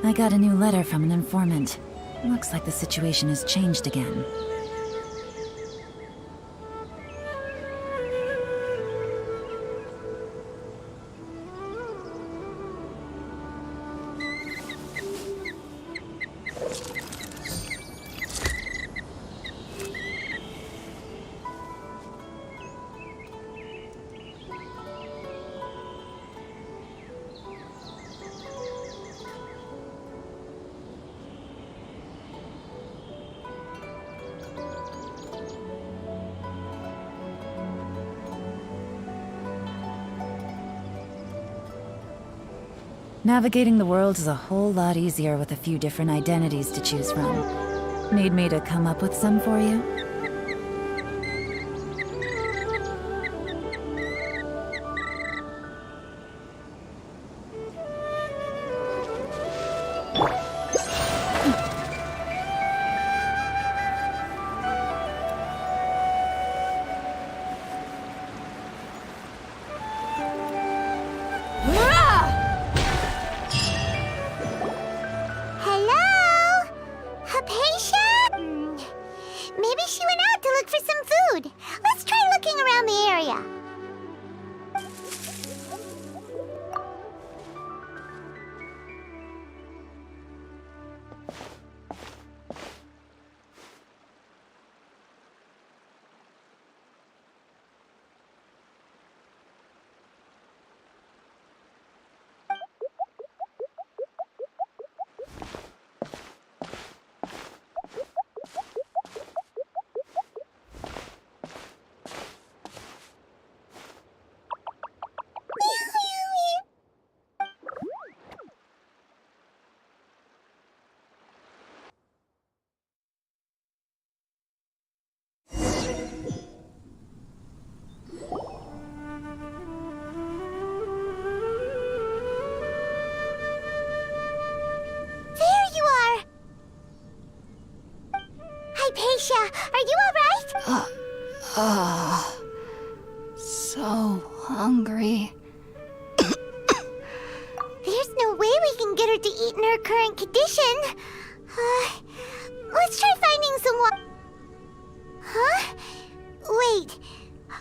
I got a new letter from an informant. Looks like the situation has changed again. Navigating the world is a whole lot easier with a few different identities to choose from. Need me to come up with some for you? Hello? Hypatia? Maybe she went out to look for some food. Let's try looking around the area. Hypatia, are you alright? So hungry. There's no way we can get her to eat in her current condition. Let's try finding some Huh? Wait,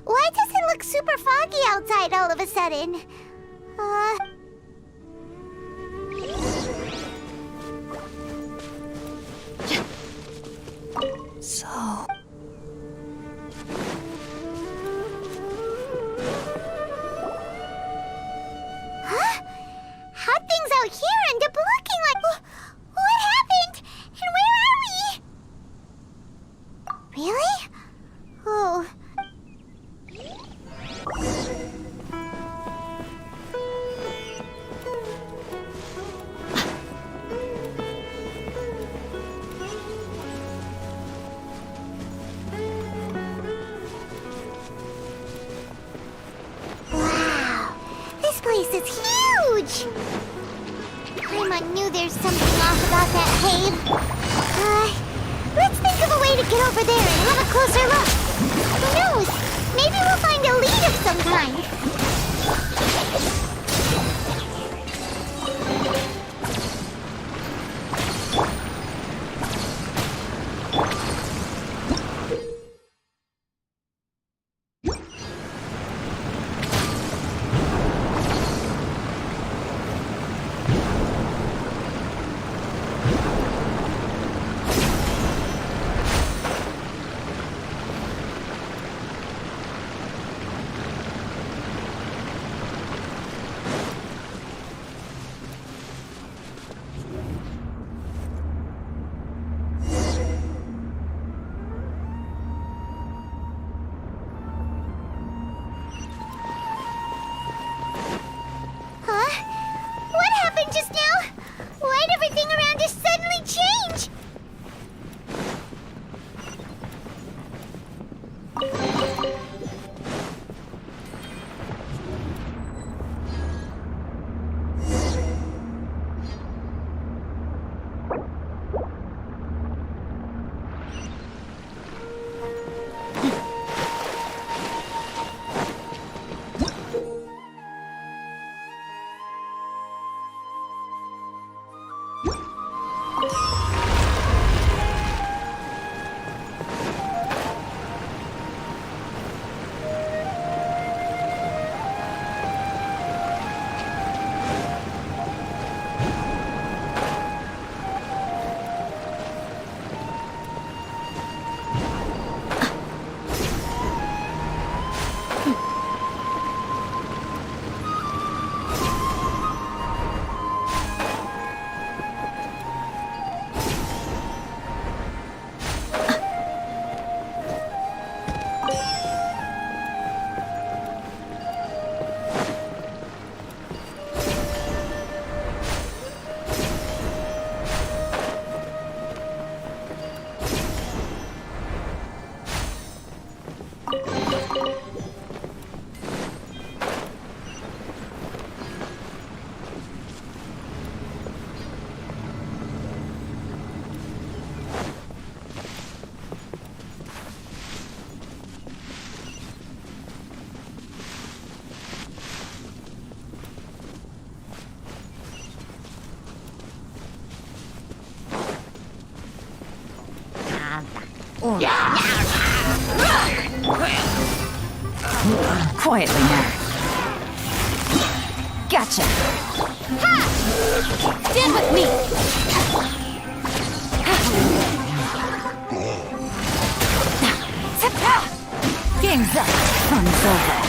why does it look super foggy outside all of a sudden? So... Huh? How'd things out here end up looking like... What happened? And where are we? Really? Oh... get over there and have a closer look. Who knows? Maybe we'll find a lead of some kind. What happened just now? Why'd everything around us suddenly change? Quietly now. Gotcha. Stand with me! Game's up. Fun's over.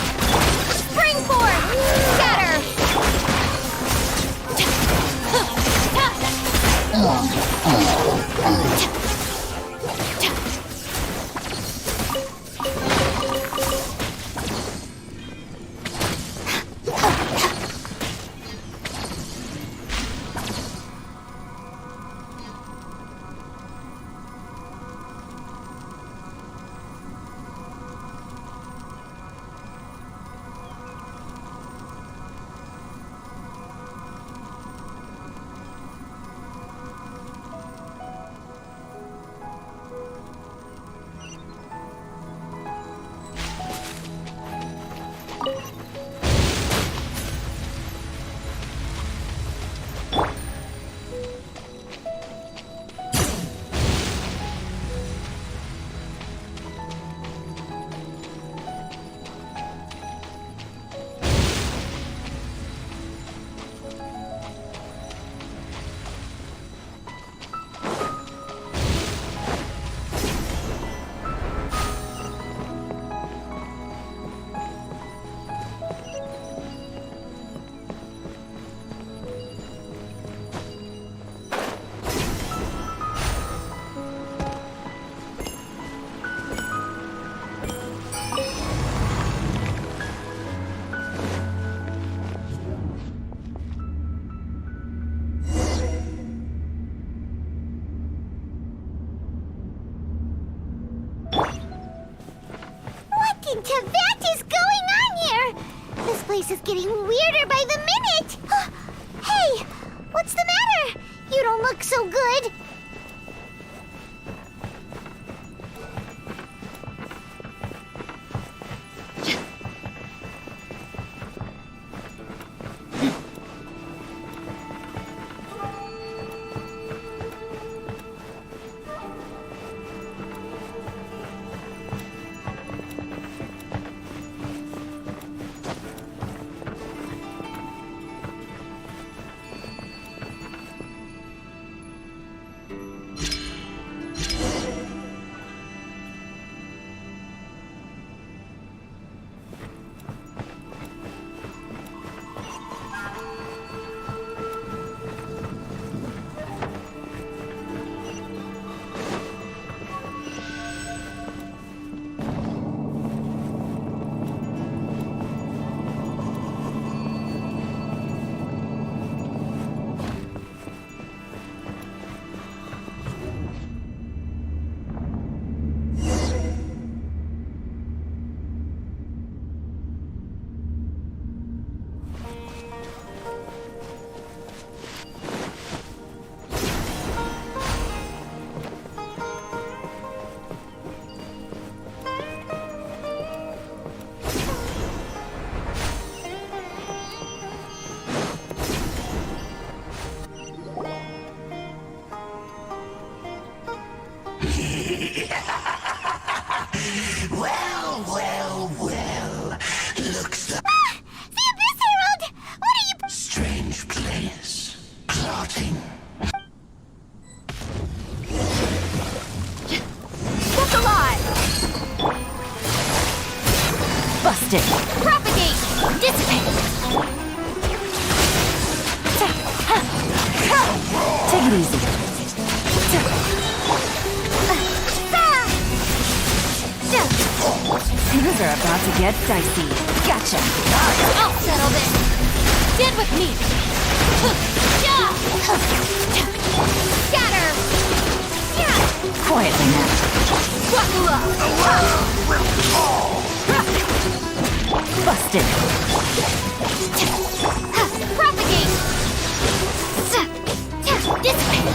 Springboard! Scatter! Into that is going on here? This place is getting weirder by the minute. Hey, what's the matter? You don't look so good. Well. Looks like The Abyss Herald! What are you... strange place. Plotting. That's alive! Busted! Propagate! Dissipate! Take it easy. Things are about to get dicey. Gotcha! I'll settle this! Stand with me! Scatter! Quietly now. Busted! Propagate! Dissipate!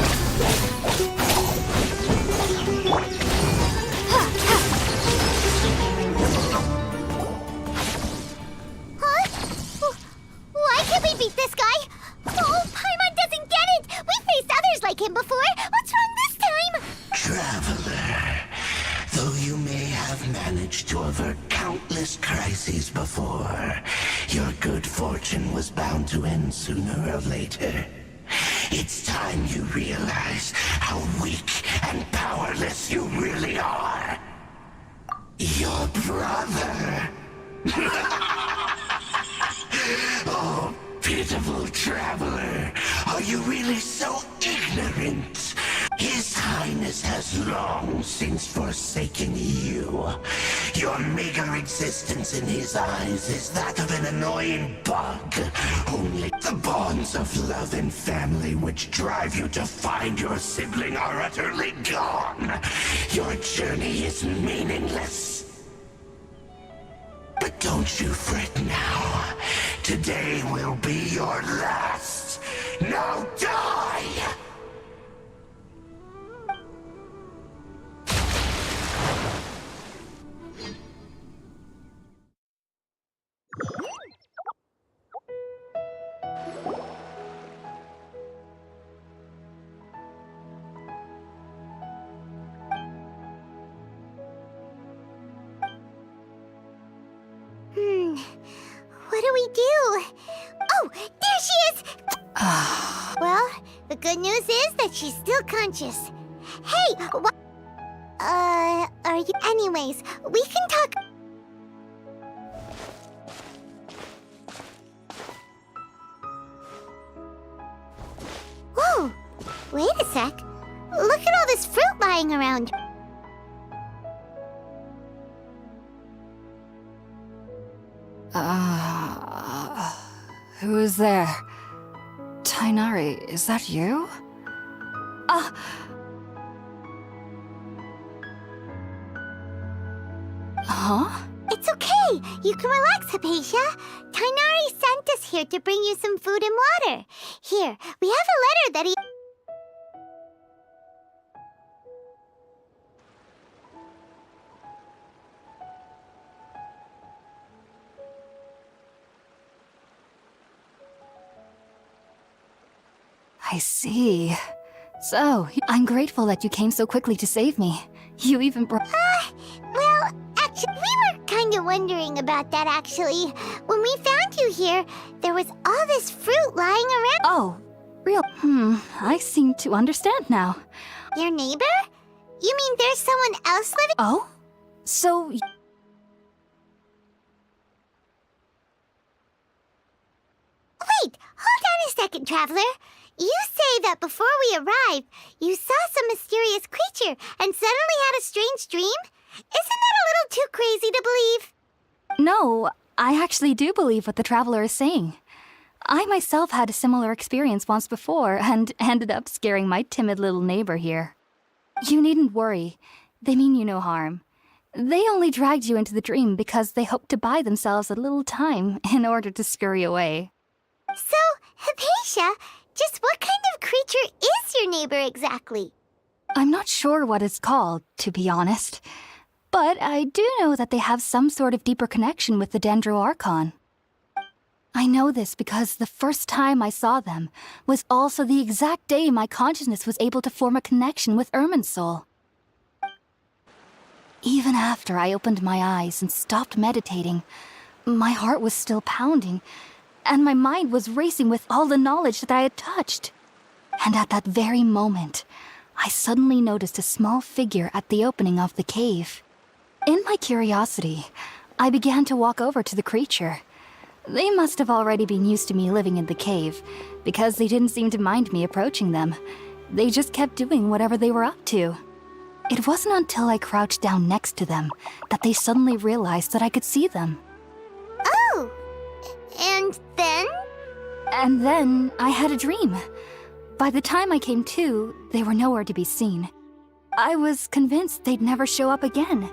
Why can't we beat this guy? Oh, Paimon doesn't get it! We faced others like him before! What's wrong this time? Traveler, though you may have managed to avert countless crises before, your good fortune was bound to end sooner or later. It's time you realize how weak and powerless you really are. Your brother. Oh, pitiful traveler. Are you really so ignorant? His Highness has long since forsaken you. Your meager existence in his eyes is that of an annoying bug. Only the bonds of love and family which drive you to find your sibling are utterly gone. Your journey is meaningless. But don't you fret now. Today will be your last. Now die! What do we do? Oh, there she is! Well, the good news is that she's still conscious. Hey, what? Are you... Anyways, we can talk... Whoa, wait a sec. Look at all this fruit lying around. Who is there? Tainari, is that you? Huh? It's okay. You can relax, Hypatia. Tainari sent us here to bring you some food and water. Here, we have a letter that he... I see. So, I'm grateful that you came so quickly to save me. You even brought... Well, actually, we were kind of wondering about that, actually. When we found you here, there was all this fruit lying around. Oh, I seem to understand now. Your neighbor? You mean there's someone else living? Oh? So... Wait, hold on a second, Traveler. You say that before we arrived, you saw some mysterious creature and suddenly had a strange dream? Isn't that a little too crazy to believe? No, I actually do believe what the Traveler is saying. I myself had a similar experience once before and ended up scaring my timid little neighbor here. You needn't worry. They mean you no harm. They only dragged you into the dream because they hoped to buy themselves a little time in order to scurry away. So, Hypatia, just what kind of creature is your neighbor exactly? I'm not sure what it's called, to be honest. But I do know that they have some sort of deeper connection with the Dendro Archon. I know this because the first time I saw them was also the exact day my consciousness was able to form a connection with Irminsul. Even after I opened my eyes and stopped meditating, my heart was still pounding, and my mind was racing with all the knowledge that I had touched. And at that very moment, I suddenly noticed a small figure at the opening of the cave. In my curiosity, I began to walk over to the creature. They must have already been used to me living in the cave, because they didn't seem to mind me approaching them. They just kept doing whatever they were up to. It wasn't until I crouched down next to them that they suddenly realized that I could see them. Oh! And then? And then I had a dream. By the time I came to, they were nowhere to be seen. I was convinced they'd never show up again.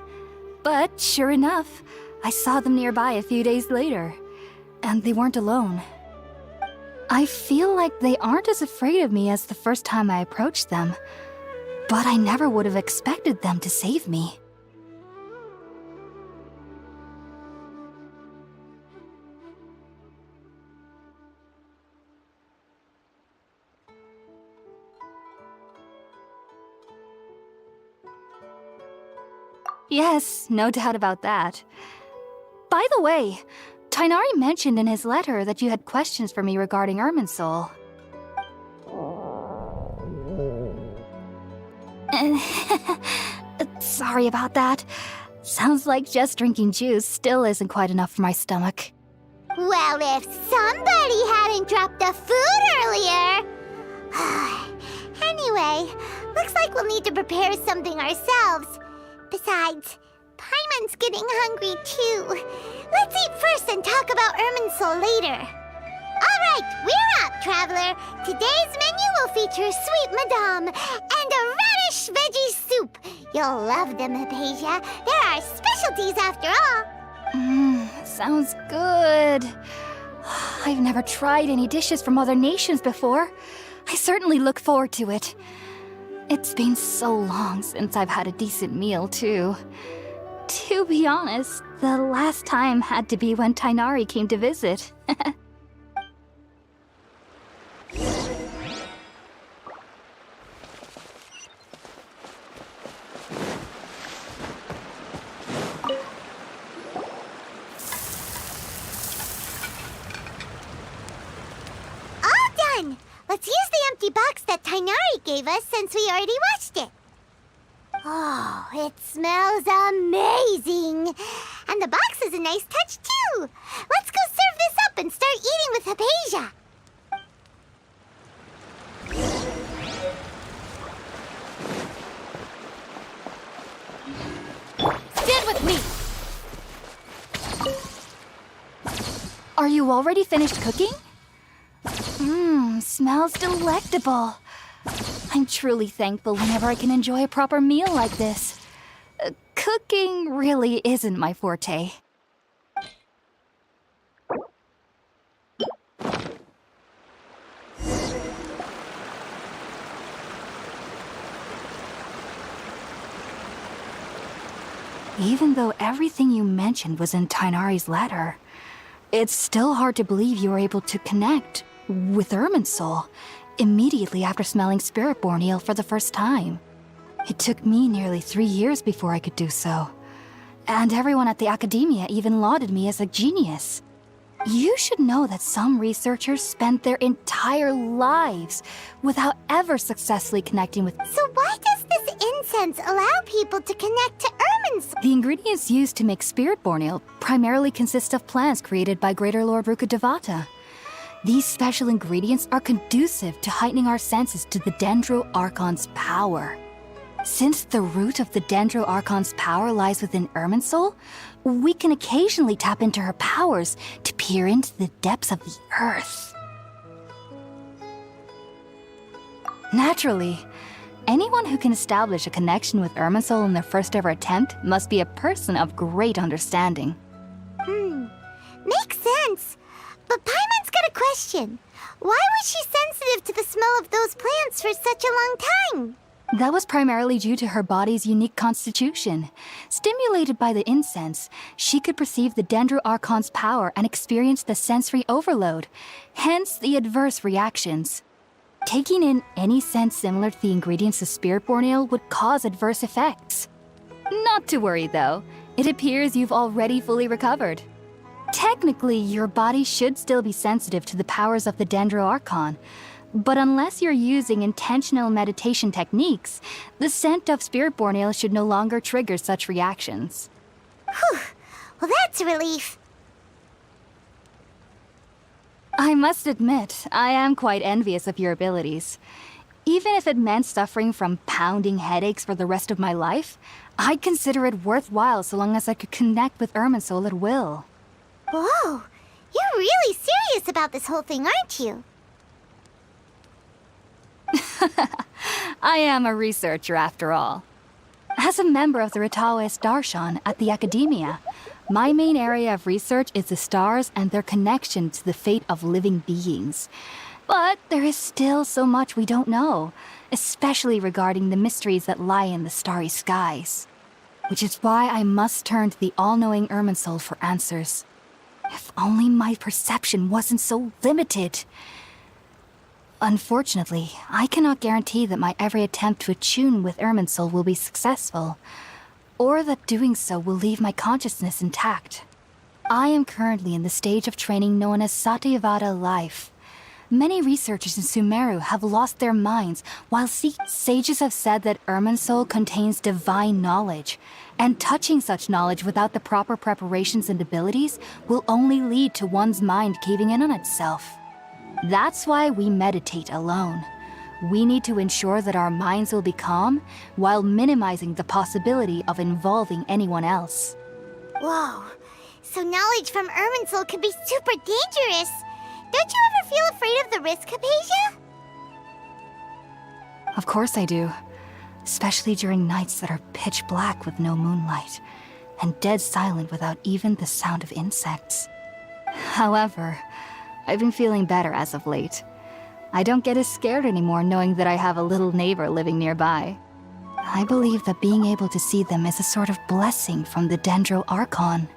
But sure enough, I saw them nearby a few days later. And they weren't alone. I feel like they aren't as afraid of me as the first time I approached them. But I never would have expected them to save me. Yes, no doubt about that. By the way, Tighnari mentioned in his letter that you had questions for me regarding Irminsul. Sorry about that. Sounds like just drinking juice still isn't quite enough for my stomach. Well, if somebody hadn't dropped the food earlier... Anyway, looks like we'll need to prepare something ourselves. Besides, Paimon's getting hungry too. Let's eat first and talk about Irminsul later. Alright, we're up, Traveler. Today's menu will feature sweet madame and a radish veggie soup. You'll love them, Hypatia. They're our specialties after all. Sounds good. I've never tried any dishes from other nations before. I certainly look forward to it. It's been so long since I've had a decent meal, too. To be honest, the last time had to be when Tighnari came to visit. All done! Let's use the empty box that Tighnari gave us since we already watched it. Oh, it smells amazing! And the box is a nice touch, too! Let's go serve this up and start eating with Hypatia! Stand with me! Are you already finished cooking? Smells delectable. I'm truly thankful whenever I can enjoy a proper meal like this. Cooking really isn't my forte. Even though everything you mentioned was in Tighnari's letter, it's still hard to believe you were able to connect with Irminsul immediately after smelling Spiritborn eel for the first time. It took me nearly 3 years before I could do so. And everyone at the Academia even lauded me as a genius. You should know that some researchers spend their entire lives without ever successfully connecting with. So why does this incense allow people to connect to Irminsul? The ingredients used to make Spiritborn Ale primarily consist of plants created by Greater Lord Rukkhadevata. These special ingredients are conducive to heightening our senses to the Dendro Archon's power. Since the root of the Dendro Archon's power lies within Irminsul, we can occasionally tap into her powers to peer into the depths of the earth. Naturally, anyone who can establish a connection with Irminsul in their first ever attempt must be a person of great understanding. Makes sense. But Paimon's got a question. Why was she sensitive to the smell of those plants for such a long time? That was primarily due to her body's unique constitution. Stimulated by the incense, she could perceive the Dendro Archon's power and experience the sensory overload, hence the adverse reactions. Taking in any scent similar to the ingredients of Spiritborn Ale would cause adverse effects. Not to worry though, it appears you've already fully recovered. Technically, your body should still be sensitive to the powers of the Dendro Archon, but unless you're using intentional meditation techniques, the scent of Spiritborn Ale should no longer trigger such reactions. Whew. Well, that's a relief. I must admit, I am quite envious of your abilities. Even if it meant suffering from pounding headaches for the rest of my life, I'd consider it worthwhile so long as I could connect with Irminsul at will. Whoa, you're really serious about this whole thing, aren't you? I am a researcher after all. As a member of the Ritaoist Darshan at the Academia, my main area of research is the stars and their connection to the fate of living beings. But there is still so much we don't know, especially regarding the mysteries that lie in the starry skies. Which is why I must turn to the all-knowing Irminsul for answers. If only my perception wasn't so limited. Unfortunately, I cannot guarantee that my every attempt to attune with Irminsul will be successful, or that doing so will leave my consciousness intact. I am currently in the stage of training known as Satyavada life. Many researchers in Sumeru have lost their minds, while sages have said that Irminsul contains divine knowledge, and touching such knowledge without the proper preparations and abilities will only lead to one's mind caving in on itself. That's why we meditate alone. We need to ensure that our minds will be calm while minimizing the possibility of involving anyone else. Whoa, so knowledge from Irminsul can be super dangerous. Don't you ever feel afraid of the risk, Hypatia? Of course I do. Especially during nights that are pitch black with no moonlight, and dead silent without even the sound of insects. However, I've been feeling better as of late. I don't get as scared anymore knowing that I have a little neighbor living nearby. I believe that being able to see them is a sort of blessing from the Dendro Archon.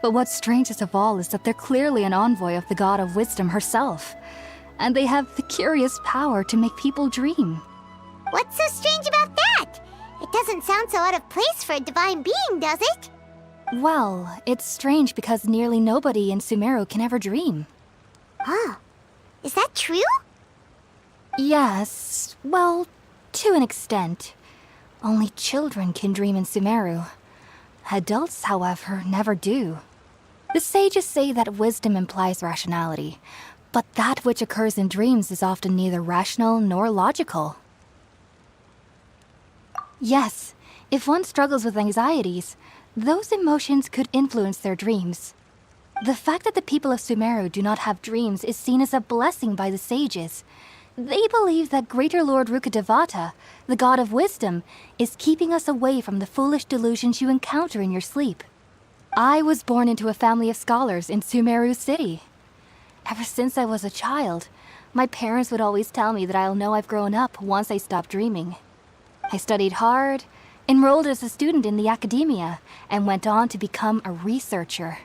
But what's strangest of all is that they're clearly an envoy of the God of Wisdom herself, and they have the curious power to make people dream. What's so strange about that? It doesn't sound so out of place for a divine being, does it? Well, it's strange because nearly nobody in Sumeru can ever dream. Huh. Is that true? Yes, well, to an extent. Only children can dream in Sumeru. Adults, however, never do. The sages say that wisdom implies rationality, but that which occurs in dreams is often neither rational nor logical. Yes, if one struggles with anxieties, those emotions could influence their dreams. The fact that the people of Sumeru do not have dreams is seen as a blessing by the sages. They believe that Greater Lord Rukkhadevata, the God of Wisdom, is keeping us away from the foolish delusions you encounter in your sleep. I was born into a family of scholars in Sumeru City. Ever since I was a child, my parents would always tell me that I'll know I've grown up once I stop dreaming. I studied hard, enrolled as a student in the Academia, and went on to become a researcher.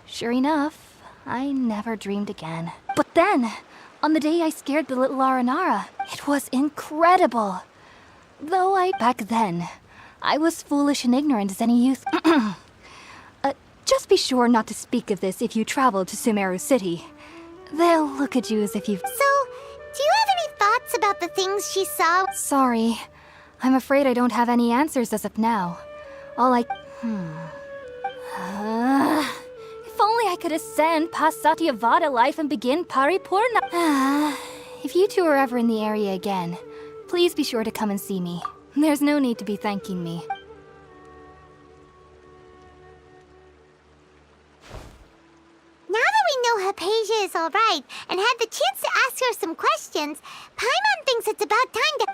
Sure enough, I never dreamed again. But then, on the day I scared the little Aranara, it was incredible. Though back then, I was foolish and ignorant as any youth Just be sure not to speak of this if you travel to Sumeru City. They'll look at you as if you've... So, do you have any thoughts about the things she saw? Sorry. I'm afraid I don't have any answers as of now. All I... if only I could ascend past Satyavada life and begin Paripurna. If you two are ever in the area again, please be sure to come and see me. There's no need to be thanking me. Now that we know Hypatia is alright and had the chance to ask her some questions, Paimon thinks it's about time to...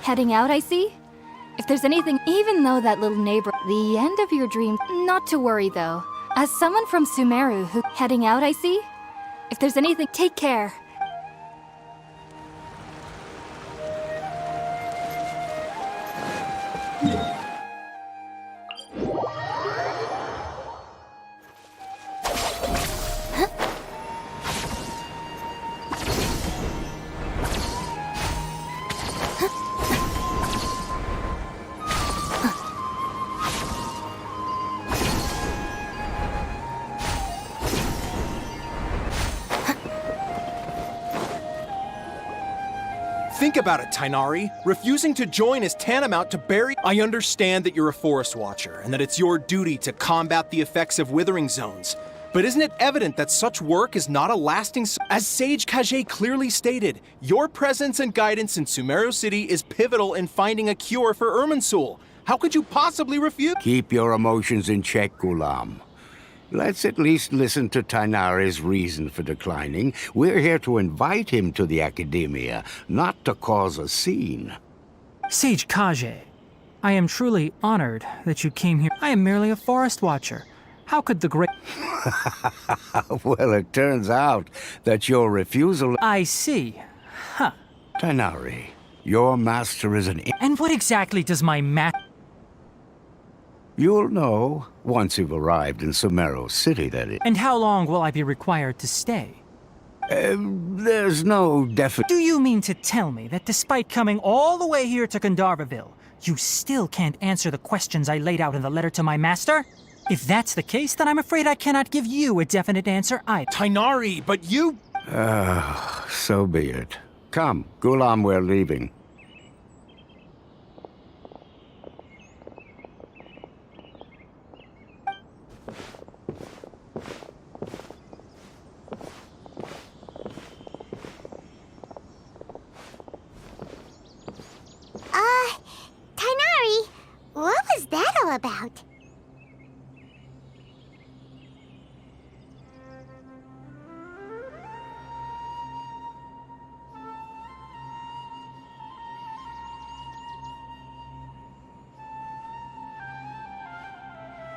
Heading out, I see? If there's anything, even though that little neighbor... The end of your dream... Not to worry, though. As someone from Sumeru who... Heading out, I see? If there's anything, take care. Think about it, Tainari. Refusing to join is tantamount to bury... I understand that you're a forest watcher, and that it's your duty to combat the effects of withering zones. But isn't it evident that such work is not a lasting... As Sage Kage clearly stated, your presence and guidance in Sumeru City is pivotal in finding a cure for Irminsul. How could you possibly refuse? Keep your emotions in check, Gulam. Let's at least listen to Tainari's reason for declining. We're here to invite him to the academia, not to cause a scene. Sage Kage, I am truly honored that you came here. I am merely a forest watcher. How could the great... Well, it turns out that your refusal... I see. Huh. Tainari, your master is an... And what exactly does my You'll know once you've arrived in Sumeru City, that is. And how long will I be required to stay? There's no definite... Do you mean to tell me that despite coming all the way here to Gandharvaville, you still can't answer the questions I laid out in the letter to my master? If that's the case, then I'm afraid I cannot give you a definite answer either. Tainari, but you... So be it. Come, Gulam, we're leaving. Tainari, what was that all about?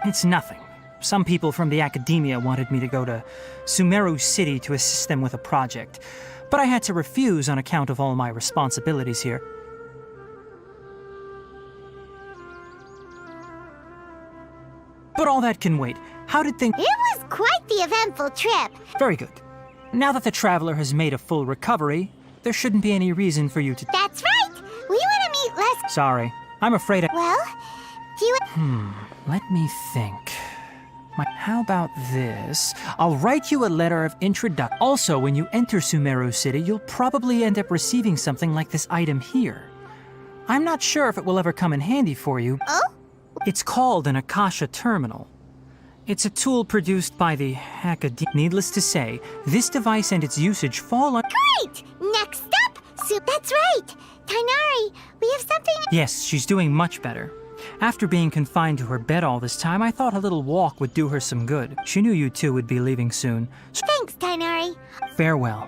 It's nothing. Some people from the academia wanted me to go to Sumeru City to assist them with a project, but I had to refuse on account of all my responsibilities here. But all that can wait. How did things... It was quite the eventful trip. Very good. Now that the traveler has made a full recovery, there shouldn't be any reason for you to... That's right! We want to meet less... Sorry. I'm afraid Well, do you... Let me think. How about this? I'll write you a letter of introduction. Also, when you enter Sumeru City, you'll probably end up receiving something like this item here. I'm not sure if it will ever come in handy for you. Oh? It's called an Akasha Terminal. It's a tool produced by the Academia. Needless to say, this device and its usage fall on... Great! Next up, that's right! Tainari, we have something... Yes, she's doing much better. After being confined to her bed all this time, I thought a little walk would do her some good. She knew you two would be leaving soon. So Thanks, Tainari. farewell.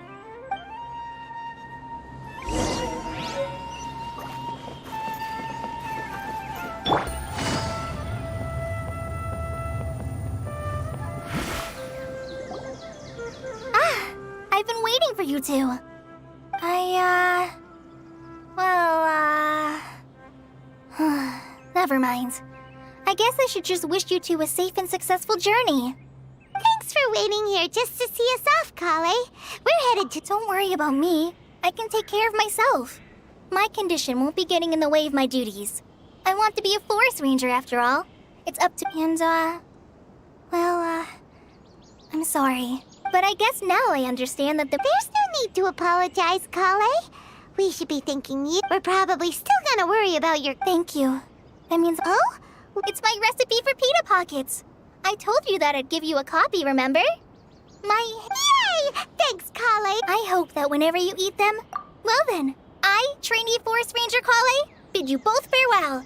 I've been waiting for you two. Never mind. I guess I should just wish you two a safe and successful journey. Thanks for waiting here just to see us off, Kale. We're headed to... Don't worry about me. I can take care of myself. My condition won't be getting in the way of my duties. I want to be a forest ranger after all. It's up to... And, I'm sorry. But I guess now I understand that there's no need to apologize, Kale. We should be thanking you. We're probably still gonna worry about your... Thank you. That means... Oh? It's my recipe for pita pockets. I told you that I'd give you a copy, remember? Yay! Thanks, Kale. I hope that whenever you eat them... Well then, I, trainee Forest Ranger Kale, bid you both farewell.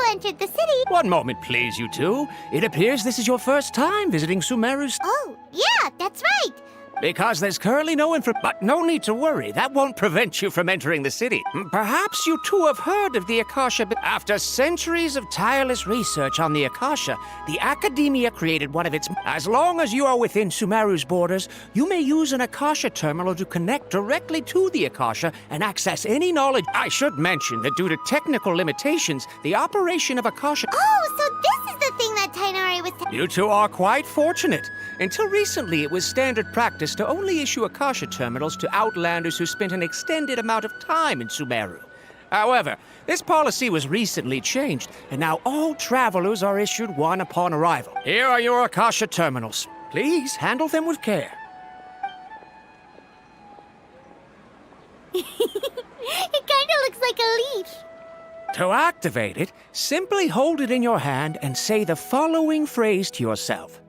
Entered the city. One moment, please, you two. It appears this is your first time visiting Sumeru's... Oh, yeah, that's right. Because there's currently no info... But no need to worry. That won't prevent you from entering the city. Perhaps you two have heard of the Akasha... After centuries of tireless research on the Akasha, the Academia created one of its... As long as you are within Sumeru's borders, you may use an Akasha terminal to connect directly to the Akasha and access any knowledge... I should mention that due to technical limitations, the operation of Akasha... Oh, so this is the thing that Tainari was... You two are quite fortunate. Until recently, it was standard practice to only issue Akasha terminals to outlanders who spent an extended amount of time in Sumeru. However, this policy was recently changed, and now all travelers are issued one upon arrival. Here are your Akasha terminals. Please handle them with care. It kind of looks like a leaf. To activate it, simply hold it in your hand and say the following phrase to yourself.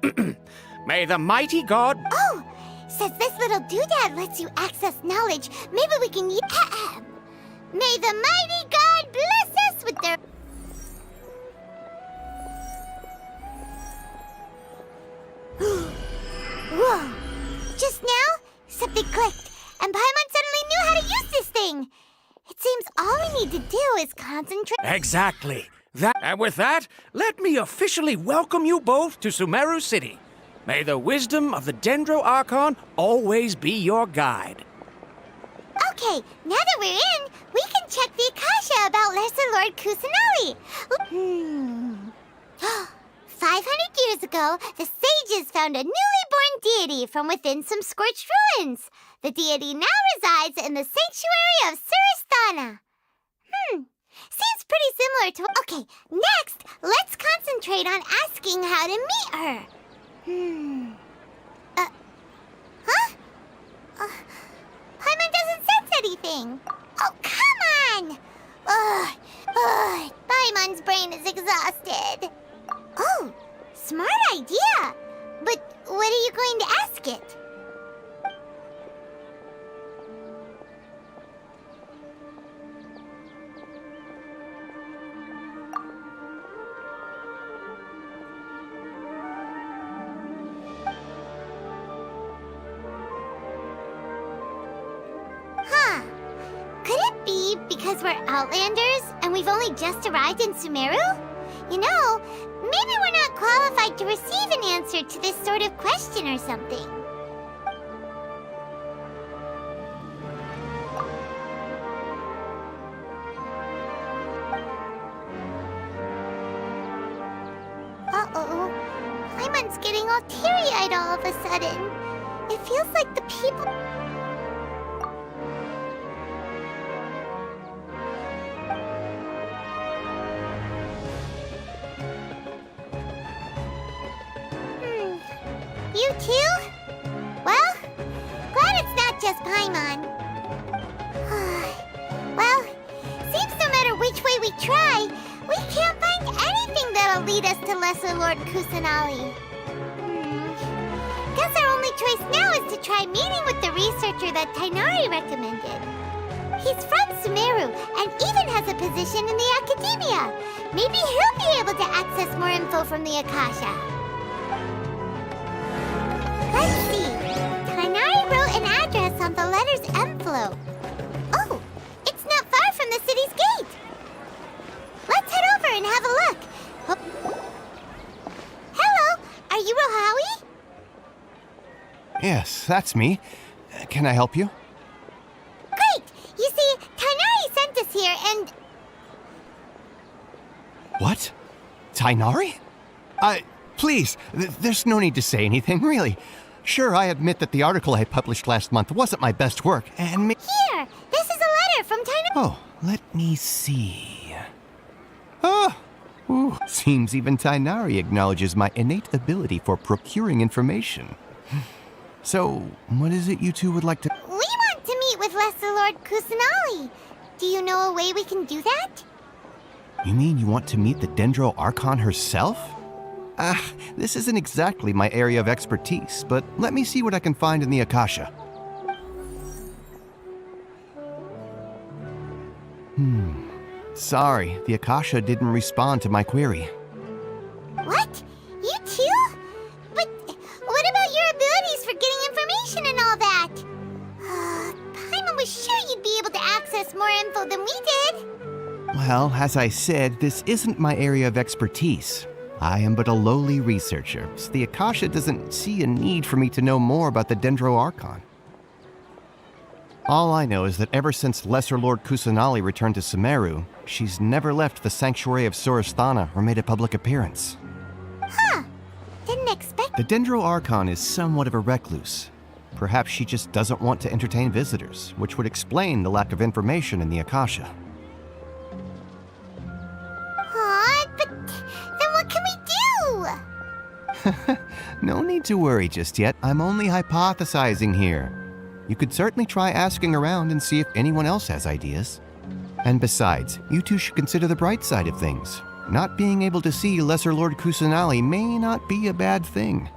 May the mighty god... Oh! Says this little doodad lets you access knowledge. Maybe we can use... May the mighty god bless us with their... Whoa! Just now, something clicked, and Paimon suddenly knew how to use this thing. It seems all we need to do is concentrate... Exactly. And with that, let me officially welcome you both to Sumeru City. May the wisdom of the Dendro Archon always be your guide. Okay, now that we're in, we can check the Akasha about Lesser Lord Kusanali. 500 years ago, the sages found a newly born deity from within some scorched ruins. The deity now resides in the sanctuary of Suristana. Seems pretty similar to... Okay, next, let's concentrate on asking how to meet her. Paimon doesn't sense anything. Oh, come on! Paimon's brain is exhausted. Oh, smart idea. But what are you going to ask it? Because we're Outlanders and we've only just arrived in Sumeru? You know, maybe we're not qualified to receive an answer to this sort of question or something. Uh-oh. Paimon's getting all teary-eyed all of a sudden. It feels like the people... You too? Well, glad it's not just Paimon. Well, seems no matter which way we try, we can't find anything that'll lead us to Lesser Lord Kusanali. Guess our only choice now is to try meeting with the researcher that Tainari recommended. He's from Sumeru and even has a position in the academia. Maybe he'll be able to access more info from the Akasha. Let's see. Tainari wrote an address on the letter's envelope. Oh, it's not far from the city's gate. Let's head over and have a look. Oh. Hello, are you Rohawi? Yes, that's me. Can I help you? Great! You see, Tainari sent us here and... What? Tainari? Please, there's no need to say anything, really. Sure, I admit that the article I published last month wasn't my best work, and Here! This is a letter from Tainari. Oh, let me see. Oh! Ooh, seems even Tainari acknowledges my innate ability for procuring information. So, what is it you two would like to... We want to meet with Lesser Lord Kusanali. Do you know a way we can do that? You mean you want to meet the Dendro Archon herself? This isn't exactly my area of expertise, but let me see what I can find in the Akasha. Sorry, the Akasha didn't respond to my query. What? You too? But what about your abilities for getting information and all that? Paimon was sure you'd be able to access more info than we did. Well, as I said, this isn't my area of expertise. I am but a lowly researcher, so the Akasha doesn't see a need for me to know more about the Dendro Archon. All I know is that ever since Lesser Lord Kusanali returned to Sumeru, she's never left the Sanctuary of Sorasthana or made a public appearance. Huh. Didn't expect... The Dendro Archon is somewhat of a recluse. Perhaps she just doesn't want to entertain visitors, which would explain the lack of information in the Akasha. But then what can we do? No need to worry just yet. I'm only hypothesizing here. You could certainly try asking around and see if anyone else has ideas. And besides, you two should consider the bright side of things. Not being able to see Lesser Lord Kusanali may not be a bad thing.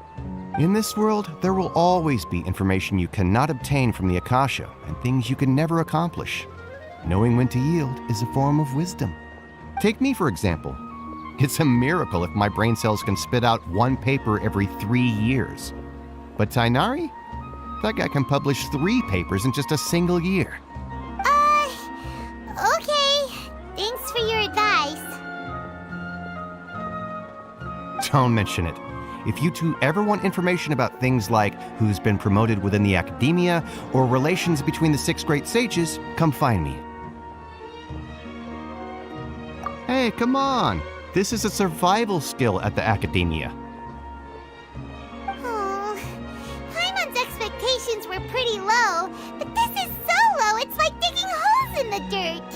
In this world, there will always be information you cannot obtain from the Akasha and things you can never accomplish. Knowing when to yield is a form of wisdom. Take me, for example. It's a miracle if my brain cells can spit out one paper every 3 years. But Tainari? That guy can publish 3 papers in just a single year. Okay. Thanks for your advice. Don't mention it. If you two ever want information about things like who's been promoted within the academia or relations between the 6 great sages, come find me. Hey, come on. This is a survival skill at the academia. Paimon's expectations were pretty low, but this is so low, it's like digging holes in the dirt.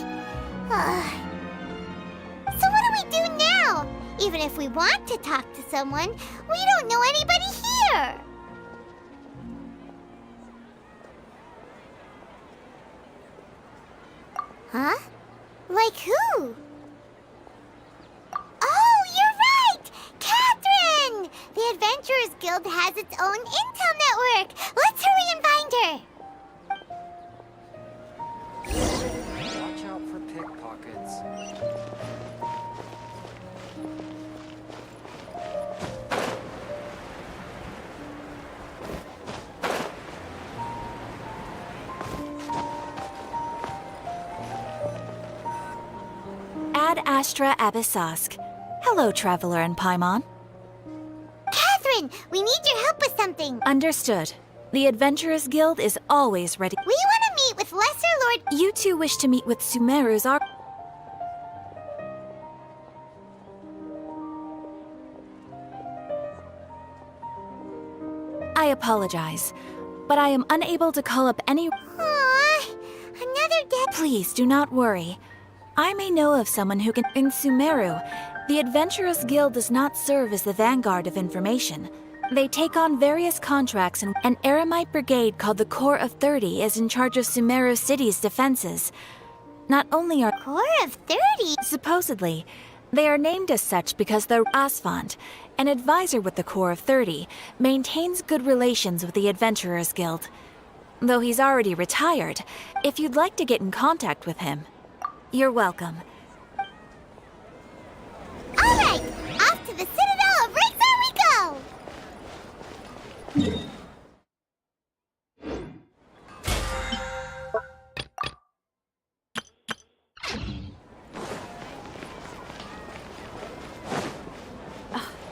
So what do we do now? Even if we want to talk to someone, we don't know anybody here. Huh? Like who? Oh, you're right! Catherine! The Adventurers Guild has its own intel network. Let's hurry and find her. Watch out for pickpockets. Ad Astra Abyssosk. Hello, Traveler and Paimon. Catherine, we need your help with something. Understood. The Adventurers Guild is always ready. We want to meet with Lesser Lord... You two wish to meet with Sumeru's Arch... I apologize, but I am unable to call up any... Aww, another dead... Please do not worry. I may know of someone who can... In Sumeru, the Adventurers Guild does not serve as the vanguard of information. They take on various contracts, and an Eremite brigade called the Corps of 30 is in charge of Sumeru City's defenses. Not only are... Corps of 30? Supposedly. They are named as such because the Asfand, an advisor with the Corps of 30, maintains good relations with the Adventurers Guild. though he's already retired, if you'd like to get in contact with him. You're welcome. Alright, off to the Citadel of Razor we go!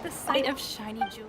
The sight of shiny jewels.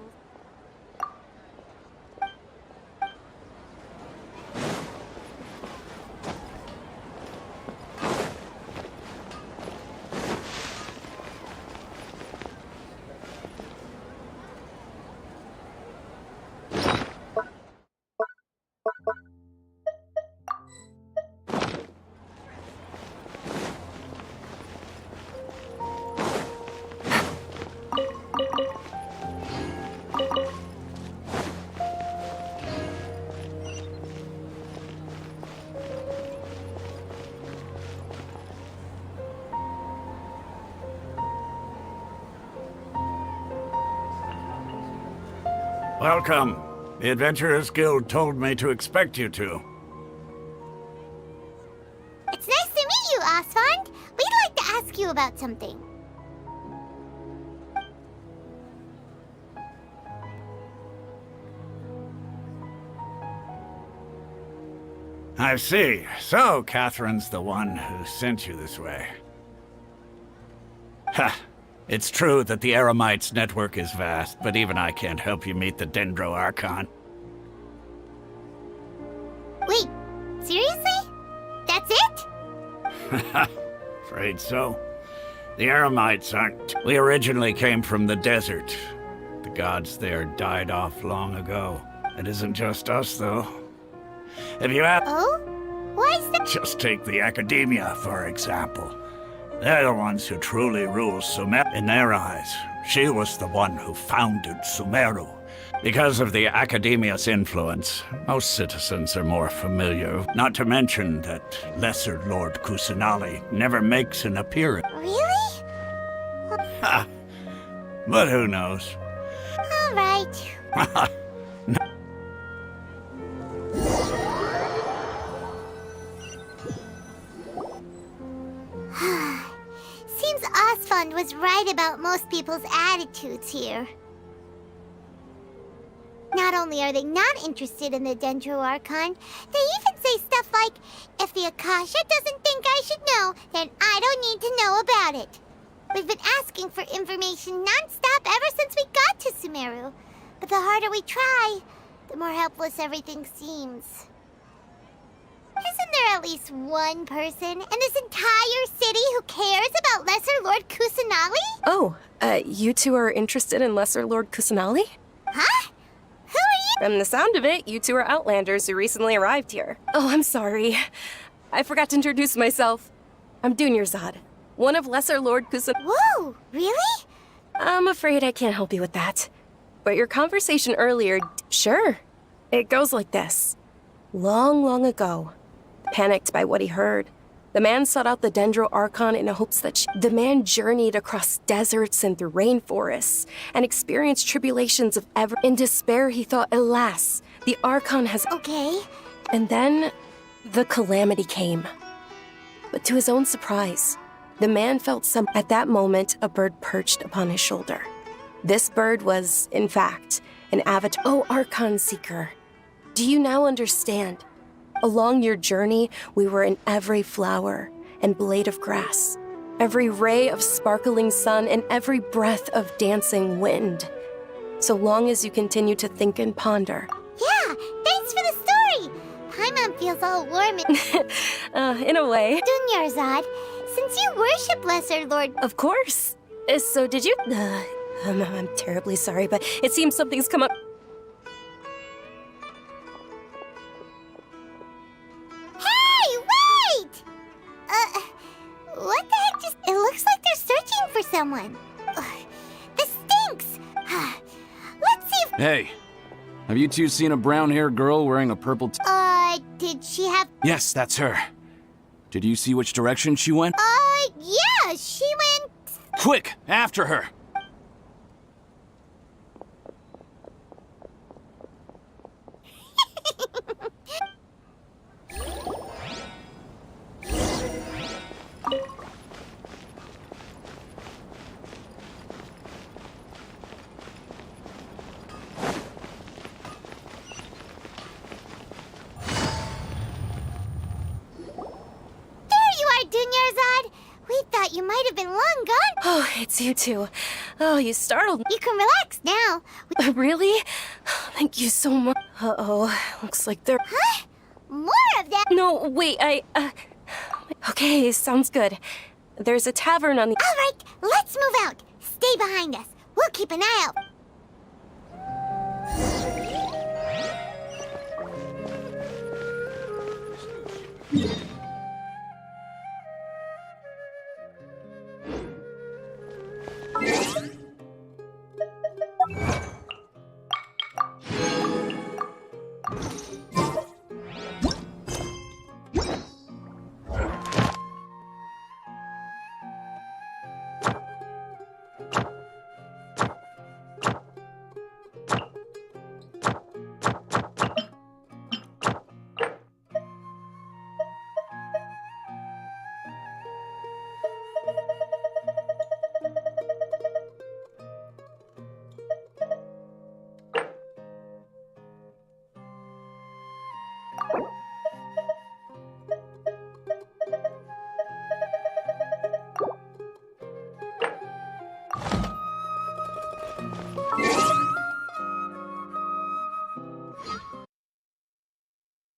Welcome. The Adventurers Guild told me to expect you to. It's nice to meet you, Osfond. We'd like to ask you about something. I see. So, Catherine's the one who sent you this way. Ha! It's true that the Eremites' network is vast, but even I can't help you meet the Dendro Archon. Wait, seriously? That's it? Afraid so. The Eremites aren't... We originally came from the desert. The gods there died off long ago. It isn't just us, though. If you ask... Oh? Why is that? Just take the Academia, for example. They're the ones who truly rule Sumeru. In their eyes, she was the one who founded Sumeru. Because of the Academia's influence, most citizens are more familiar. Not to mention that Lesser Lord Kusanali never makes an appearance. Really? Ha! But who knows? All right. Seems Osfond was right about most people's attitudes here. Not only are they not interested in the Dendro Archon, they even say stuff like, if the Akasha doesn't think I should know, then I don't need to know about it. We've been asking for information non-stop ever since we got to Sumeru. But the harder we try, the more helpless everything seems. Isn't there at least one person in this entire city who cares about Lesser Lord Kusanali? Oh, you two are interested in Lesser Lord Kusanali? Huh? Who are you? From the sound of it, you two are Outlanders who recently arrived here. Oh, I'm sorry. I forgot to introduce myself. I'm Dunyarzad, one of Lesser Lord Kusanali. Whoa, really? I'm afraid I can't help you with that. But your conversation earlier, sure. It goes like this. Long, long ago, panicked by what he heard, the man sought out the Dendro Archon in hopes that the man journeyed across deserts and through rainforests and experienced tribulations of ever. In despair, he thought, alas, the Archon has... Okay. And then the calamity came. But to his own surprise, the man felt at that moment, a bird perched upon his shoulder. This bird was, in fact, an avatar. Oh, Archon Seeker, do you now understand? Along your journey, we were in every flower and blade of grass, every ray of sparkling sun, and every breath of dancing wind. So long as you continue to think and ponder. Yeah, thanks for the story. Paimon feels all warm and... In a way. Dunyarzad, since you worship Lesser Lord... Of course. So did you... I'm terribly sorry, but it seems something's come up... What the heck just... It looks like they're searching for someone. This stinks. Let's see if... Hey, have you two seen a brown-haired girl wearing a purple did she have... Yes, that's her. Did you see which direction she went? Yeah, she went... Quick, after her! might have been long gone. Oh, it's you two. Oh, you startled me. You can relax now. Really? Thank you so much. Uh-oh. Looks like they're... Huh? More of that? No, wait, Okay, sounds good. There's a tavern on the... All right, let's move out. Stay behind us. We'll keep an eye out.